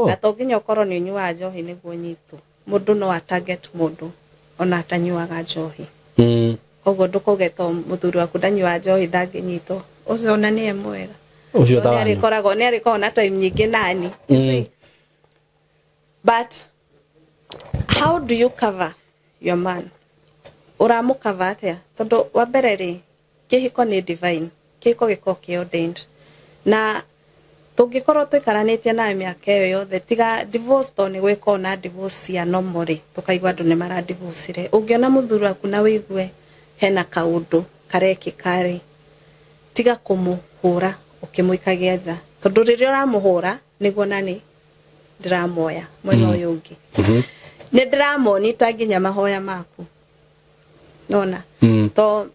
na to nginya ukorwo ni nyua njohi niguo nyitu mundu no a target mundu ona atanyuaga njohi koguo ndukugeto muthuri waku ndanyua njohi ndanginyitwo ucio ona ni mwega ucio tawani ni arikoragwo na time nyingi nani you see. But how do you cover your man? Uramukava atia tondu wa mbere ri kihiko ni divine kihiko giko ordained na tungikorwo twikaranĩtie nawe mĩaka ĩyo yothe tiga divorce to ni gwĩka na divorce ya normally tukaigua andu ni mara divorce ungiona muthuri waku na wigue hena kaundu karekĩka tiga kumuhura ukimuikagia nja tondu riria uramuhura niguo nani ndiramoya mwena uyu ungi ni ndiramonita nginya mahoya maku nona to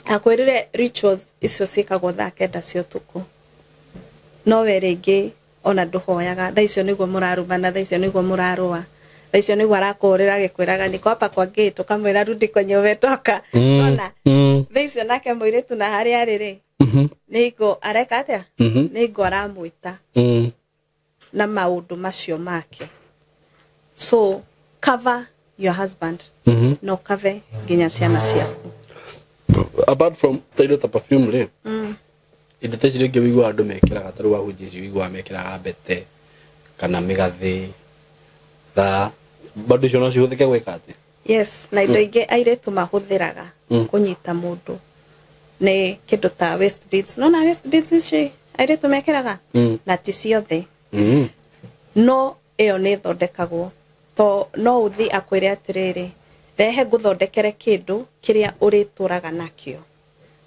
akwirire rituals icio cikagwo thaa kenda cia utuku no we ringi ona nduhoyaga thaa icio niguo murarumana thaa icio niguo murarua thaa icio niguo arakurira gikwiraga niko hapa kwa gate ukamwira rudi kwenye umetoka nona thaa icio nake muiritu na hari ariri nigo areka atia nigo aramwita na maundu macio make so cover your husband no cover ginya ciana ciaku apart from tairo ta perfume le inde tecire nge wigwa andu mekiraga taru wa hujisi wigwa mekiraga bete kana migathi tha bado cio no cihuthike gwika ati yes na indo ingi airetu mahuthiraga kunyita mundu ni kindu ta waist beads no na waist beads ici airetu mekiraga na ti ciothe no eo ni thondekagwo to no uthi akwire atiriri rehe guthondekere kindu kiria urituraga nakio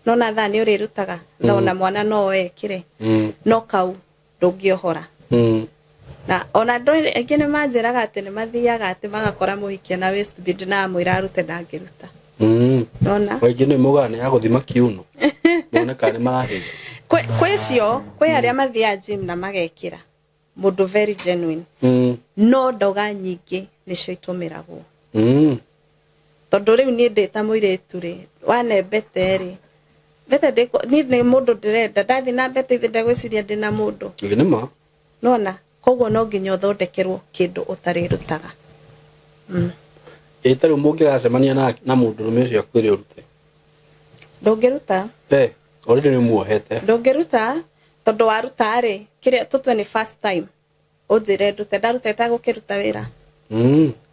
no na thani urirutaga thona mwana no wekire no kau ndungiohora na ona ndo engine manjiraga ati ni mathiaga ati magakora muhikia na waist bead na mwira arute ndangiruta nona waingine mugane ya guthima kiuno none kane marahe kwecio kwe aria mathia gym na magekira mundu very genuine no ndoga nyingi nicio itumiragwo tondu riu ni ndita muiretu ri wane beteri bete ndiko ni mundu ndirenda ndathi na bete ithe ndagwiciria ndina mundu nginema nona koguo no nginya uthondekerwo kindu utarirutaga etari mungigacemania na mundu rume ucio akwire urute ndungiruta already ni muohete ndungiruta tondu waruta ri kiria tutwe ni first time unjire ndute ndarutete gukiruta wira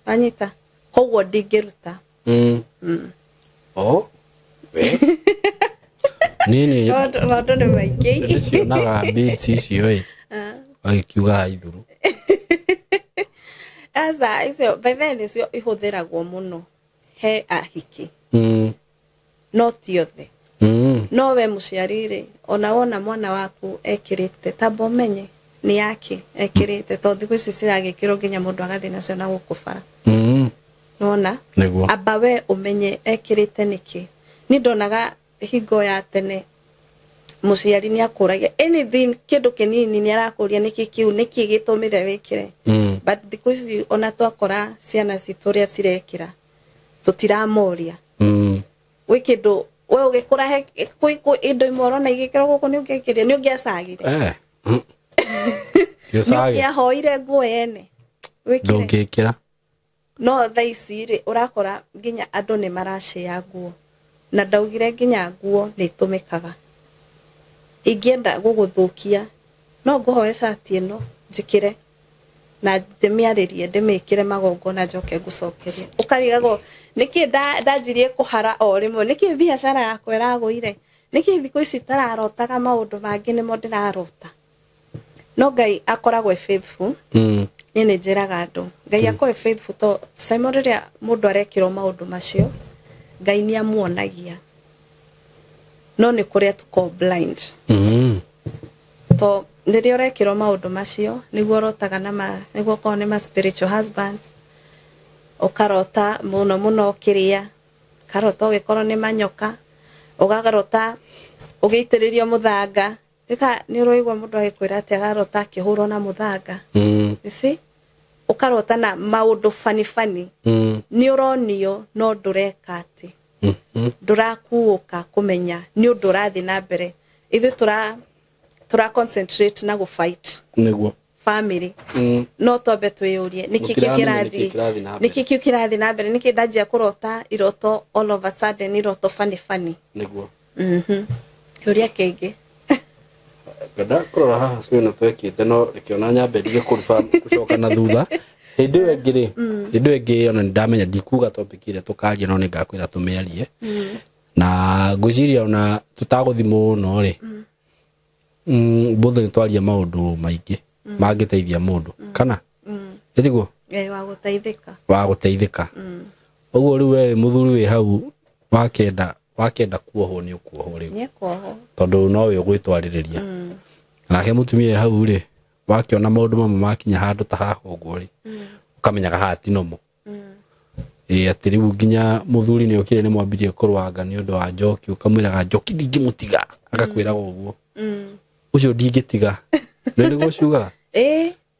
anyita koguo ndingiruta we nini maundu ni maingi cionaga beads icio agikiuga ithuru asa icio bebe nicio ihuthiragwo muno he ahiki no tiothe no we muciarire ona wona mwana waku ekirite tabo menye ni yake ekirite to thiku ici ciragikirwo nginya mundu agathi nacio na gukubara nona aba we umenye ekirite niki ni ndonaga hingo ya tene muciari ni akuragia anything kindu kinini ni arakuria niki kiu niki gitumire wikire but thiku ici ona twakora ciana cituria cirekira tutiramoria wikindu we ugikura he indo imoro na igikira guko ni ugikiria ni ungiacagire yosage ya hoire nguo yene wikire ndungikira no thaici ri urakora nginya andu ni marashia nguo na ndaugire nginya nguo ni itumikaga ingienda guguthukia no nguhoe shati ino njikire na ndemiaririe ndemikire magongo na njoke ngucokerie ukarigago niki ndanjirie kuhara o rimwe niki biashara yakwa iraguire niki thiku ici tararotaga maundu mangi nimo ndirarota no Ngai akoragwo faithful ni njiraga andu Ngai akoragwo faithful to Simon riria mundu arekirwo maundu macio Ngai ni amuonagia no ni kuria tuko blind to ndirio rekiro maundu macio niguo rotaga na niguo ko ni ma spiritual husbands ukarota muno kiria karota ugikoro ni manyoka ugagarota ugeitiririo muthanga ika ni roigwa mundu agikwira ati ararota akihurwo na muthanga isi ukarota na maundu fani ni uronio no ndureka ati ndurakuuka kumenya ni undu urathi na mbere ithu tura concentrate na go fight niguo family no tobe twiyurie niki kirathi na mbere niki ndajia kurota iroto all of a sudden iroto fani niguo yuria kenge gada kurora haha swina twekite no rikiona nyambe dige kurufa gucoka na thutha hindu engi ona ndamenya ndikuga topic ile tukaria no ningakwira tumearie na ngwiciria ona tutaguthimo no ri bothe twaria maundu maingi mangiteithia mundu kana etiguo wa guteithika uguo riu we muthuri we hau wakenda kuohwo ni ukuohwo riu tondu no we ugwitwaririria nake mutumia hau ri wakiona maundu mamwe makinya handu ta haha uguo ri ukamenyaga hati nomo ati riu nginya muthuri ni ukire ni mwambirie kurwanga ni undu wa njoki ukamwiraga njoki ndingimutiga agakwiraga uguo ucio ndingitiga nende gucuga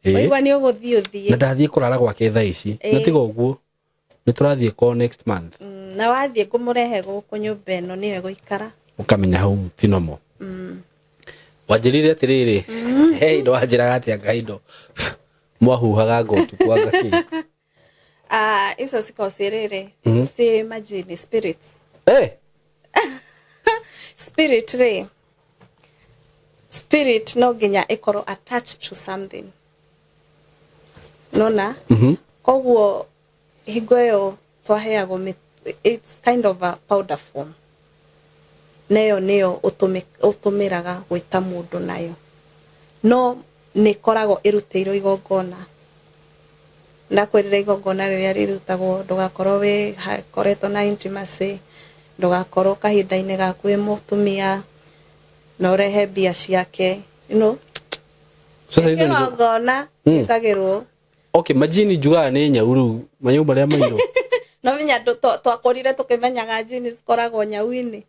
waigwa ni uguthii na ndathie kurara gwake thaa ici na tiga uguo ni turathie ko next month na wathie kumurehe guku nyumba eno niwe guikara ukamenya hau tinomo wajirire atiriri hey ndo wajiraga atia ngaindo mwahuhaga ngotu kwanga ki iso sikosirire si imagine spirits spirit no ginya ikoro attached to something nona koguo higoyo twaheago it's kind of a powder form neo utumiraga gwita mundu nayo no nikoragwo iruteiro igongona ndakwirira igongona riria rirutagwo ndugakorwo we koreto na intimacy ndugakorwo kahinda-ini gaku wi mutumia no rehe bia ciake sasa hizo ni igongona ikagirwo majini juga ni nyauru manyumba ria mairo no minya twakorire tukimenyaga jini zikoragwo nyau-ini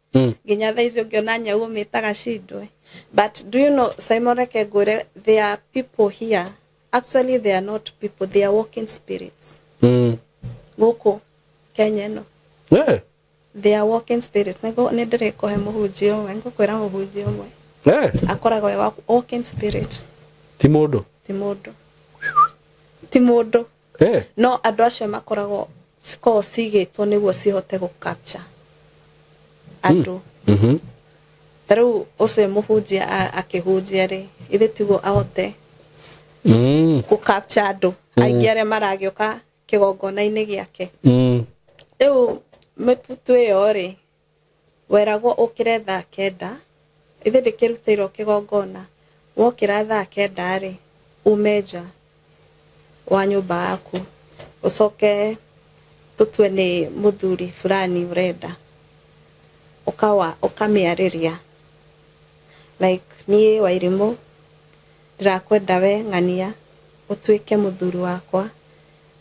nginya thaa icio ngiona nyau mitaga shindwe but do you know Simon Rekegure there are people here actually they are not people they are walking spirits guku Kenya no they are walking spirits nego ne ndireko he muhunjio umwe ngukwira muhunjio umwe akoragwo we walking spirit ti mundu no andu acio makoragwo siko sigitwo niguo cihote gu capture andu taru ucio muhunjia akihunjia ri ithe tigo ahote ku capture andu aingi aria maragioka kigongona-ini giake riu metutu iyo ri weragwo ukire thaa kenda ithe ndikirutiro kigongona wokira thaa kenda ri umeja wa nyumba yaku ucoke tutwe ni muthuri fulani urenda ukamiariria like nie Wairimu ndirakwenda we ng'ania utuike muthuri wakwa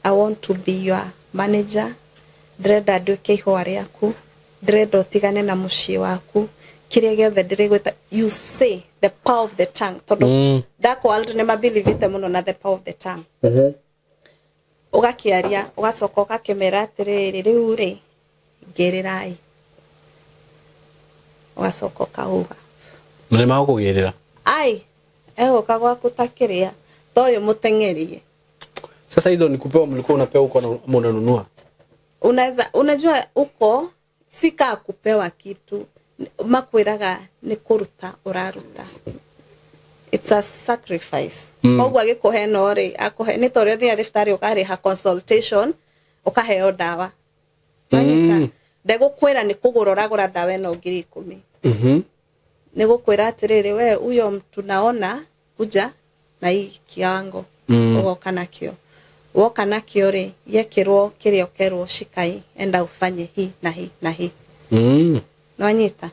I want to be your manager ndrenda nduike ihwa riaku ndrenda utigane na mucii waku kiria giothe ndirigwita you say the power of the tongue tondu ndakwa aldo ne mabilivite muno na the power of the tongue ugakiaria ugacoka ukakimera atiriri riu ri ngirirai ugacoka ukauga nani magukugirira ai egoka gwaku takiria toyo mutengerie sasa hizo ni kupewa mlikuwa unapewa uko na mnanunua unajua uko sika kupewa kitu makwiraga ni kuruta uraruta it's a sacrifice koguo agikuhe no ri akuhe ni torio thia thiftari ukari ha consultation ukaheo dawa manyita ndegukwira ni kugurora dawa no 10,000 nigukwira atiriri we uyo mtu naona kuja na hii kiango ugoka nakio woka nakio ri yekirwo kirio kerwo shikai enda ufanye hii na hii na hii no anyita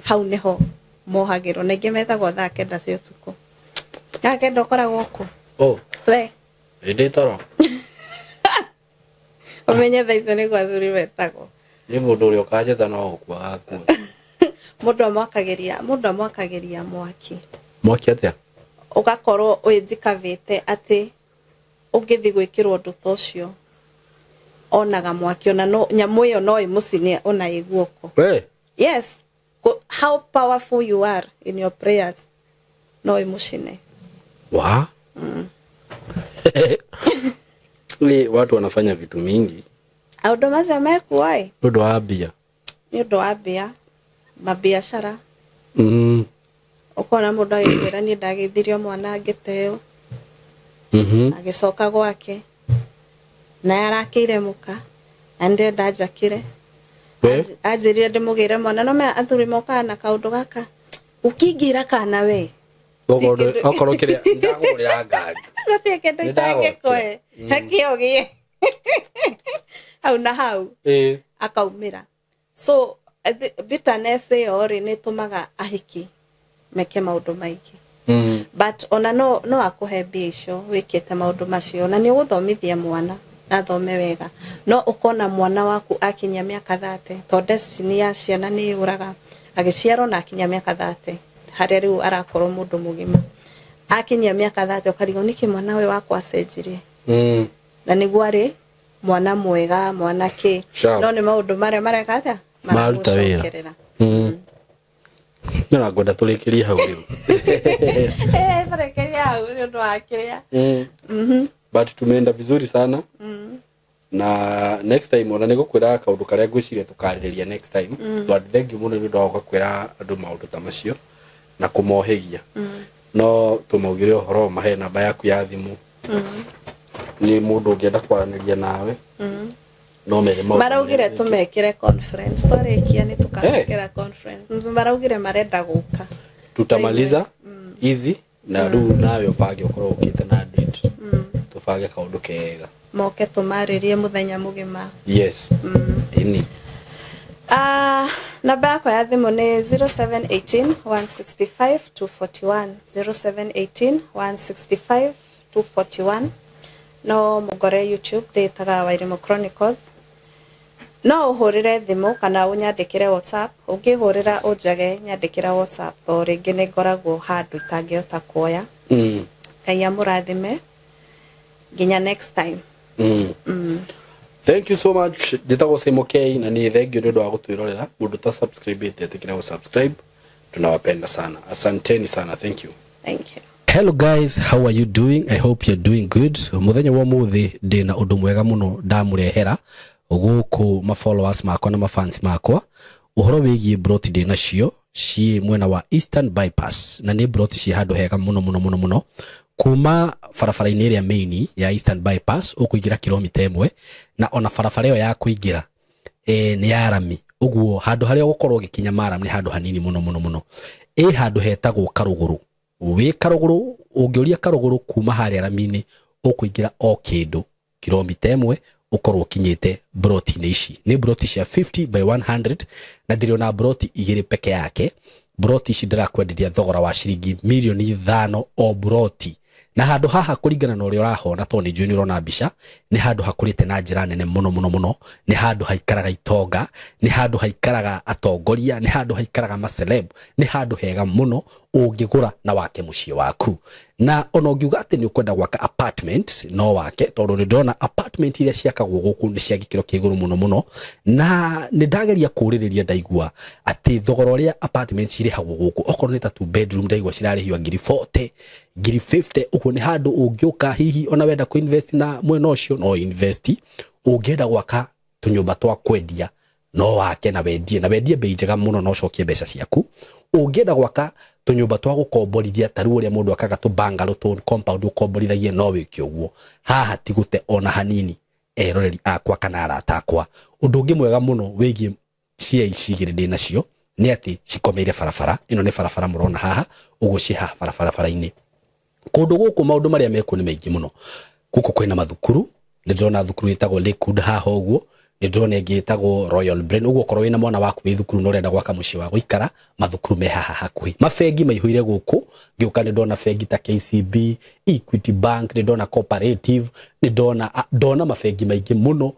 hau niho mohagirwo na ingi metagwo thaa kenda cia utuku ya kenda ukoragwo ku we indi toro umenye thaizo ni gwathuri metagwo ni mundu uri ukanjeta no ukwa aku mundu amwakagiria mwaki atia ugakorwo winjikavite ati ungithi gwikirwo ndu tocio onaga mwaki ona no nyamu iyo no imucinie ona iguoko yes how powerful you are in your prayers no imucine ni watu wanafanya vitu mingi audo maza mekuai ndio abia ni ndo abia mabiashara ukona mundu ayira ni ndagithirio mwana ngiteo agicoka gwake na yarakire muka ande ndajakire ajirire ndimugire mwana no me athuri moka na kaundu gaka ukingira kana we okoro kiria ndagurira ngari gutiekete itange koe hakiogie au na hau akaumira so bitterness yori ni tumaga ahiki meke maundu maigi but ona no akuhe biisho wikite maundu macio na ni guthomithia mwana athome wega no ukona mwana waku akinya miaka 30 to destiny ya ciana ni uraga agiciaro na akinya miaka 30 haria riu arakorwo mundu mugima akinya miaka 30 ukarigo niki mwana we wakwa acenjirie na niguo ari mwana mwega mwana ki no ni maundu mareka atia maruta wira na ngoda tulikiria hau riu tulikiria hau riu ndo akiria but tumeenda vizuri sana na next time ona nigukwira kaundu karia ngwiciria tukariria next time twandu thengi muno ni ndo gukwira andu maundu ta macio na kumohegia no tumaugire uhoro mahe namba yaku ya thimu ni mundu ungienda kwaraniria nawe no mere maraugire tumekire conference twarikia ni tukakira conference maraugire marenda guka tutamaliza easy na ru nawe ubange ukorwo ukite na date tubange kaundu kega moke tumaririe muthenya mugima yes ini namba yako ya thimu ni 0718 165 241 0718 165 241 no mugore YouTube ndetaga Wairimu Chronicles no uhurire thimu kana unyandikire WhatsApp ungihurira unjage nyandikira WhatsApp to ringi ni ngoragwo handu itangiota kuoya Ngai amurathime nginya next time Thank you so much. Jitagwo Simon K na ni thank you ndio gutwirorera mundu ta subscribe etikira go subscribe tunawapenda sana asanteni sana thank you Hello guys, how are you doing? I hope you're doing good. Muthenya wa muthi ndina undu mwega muno ndamurehera guku ma followers makwa na ma fans makwa uhoro wigie broti ndina cio ci mwena wa Eastern Bypass na ni broti ci handu hega muno kuma farafara-ini iria main ya Eastern Bypass ukuingira kilomita 1 na ona farafara iyo ya kuingira ni ya rami uguo handu haria gukorwo gikinya maram ni handu hanini muno handu hetagwo Karuguru we Karuguru ungioria Karuguru kuma haria rami-ini ukuingira o kindu kilomita 1 ukorwo kinyite broti ici ni broti cia 50 by 100 na ndiriona broti igiri peke yake broti ici ndirakwenderia thogora wa ciringi milioni 5 o broti na handu haha kuringana na uria urahona to ni juni urona mbica ni handu hakurite na njira nene muno ni handu haikaraga itonga ni handu haikaraga atongoria ni handu haikaraga maceleb ni handu hega muno ungigura na wake mucie waku na ona ungiuga ati ni ukwenda gwaka apartment no wake tondu ni ndona apartment iria ciakagwo guku ni cia gikiro kiguru muno na ni ndageria kuririria ndaigua ati thogora uria apartments iri hagu guku okorwo ni ta 2 bedroom ndaigua cirarihio ngiri 40 ngiri 50 uko ni handu ungiuka hihi ona wenda ku invest na mwena ucio no invest ungienda gwaka tunyumba twa kwendia no wake na wendie bei njega muno no cokie mbeca ciaku ungienda gwaka tunyumba twa gukomborithia taru uria mundu akaga tu bungalow to compound ukomborithagie no wiki uguo haha tigute ona hanini eroreri akwa kana arata akwa undu ungi mwega muno wigie cia icigire ndina cio ni ati cikomeire farafara ino ni farafara murona haha uguo ci haha farafara-ini kundu guku maundu maria meku ni maingi muno guku kwina mathukuru nä ndona thukuru ĩtagwo Lakewood haha ũguo, nä ndona ĩngĩ ĩtagwo Royal Brain. Ũguo korwo wĩna mwana waku wĩ thukuru no ũrenda gwaka mũciĩ wa gũikara, mathukuru me haha hakuhĩ. Mabengi maihũire gũkũ, ngĩũka nĩ ndona bengi ta KCB, Equity Bank, nĩ ndona Cooperative, nĩ ndona mabengi maingĩ mũno.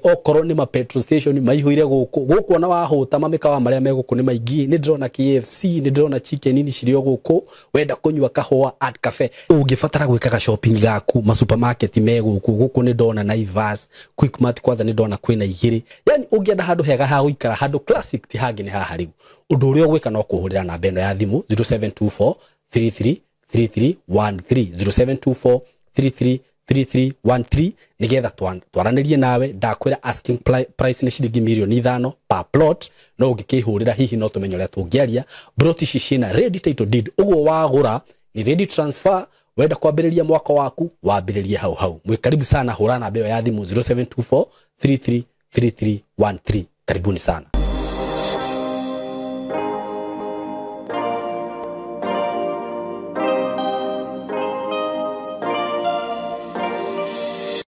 Okorwo nĩ ma petrol station maihũire gũkũ ona wahũta mamĩkawa marĩa me gũkũ nĩ maingĩ. Nĩ ndĩrona KFC, nĩ ndĩrona chicken ini cirĩ gũkũ, wenda kũnyua kahũa Art Cafe. Ũngĩbatara gwĩkaga shopping gaku, ma supermarket me gũkũ nĩ ndona Naivas, Quickmart kwanza nĩ ndona kwĩna igĩrĩ. Yani ũngĩenda handũ hega ha gũikara, handũ classic ti hangĩ nĩ haha rĩu. Ũndũ ũrĩa ũgwĩka no kũhũrĩra namba ĩno ya thimũ 0724 33 3313 0724 33 3313 nigetha twaranĩrie nawe. Ndakwĩra asking price nĩ ciringi mirioni 5 per plot, no ũngĩkĩhũrĩra hihi no tũmenye ũrĩa tũngĩaria. Plot ici ciĩna ready title deed, ũguo wagũra ni ready transfer, wenda kwambĩrĩria mwako waku wambĩrĩrie hau. Mwĩ karibu sana, hũra namba ĩyo ya thimũ 0724 33 3313. Karibuni sana.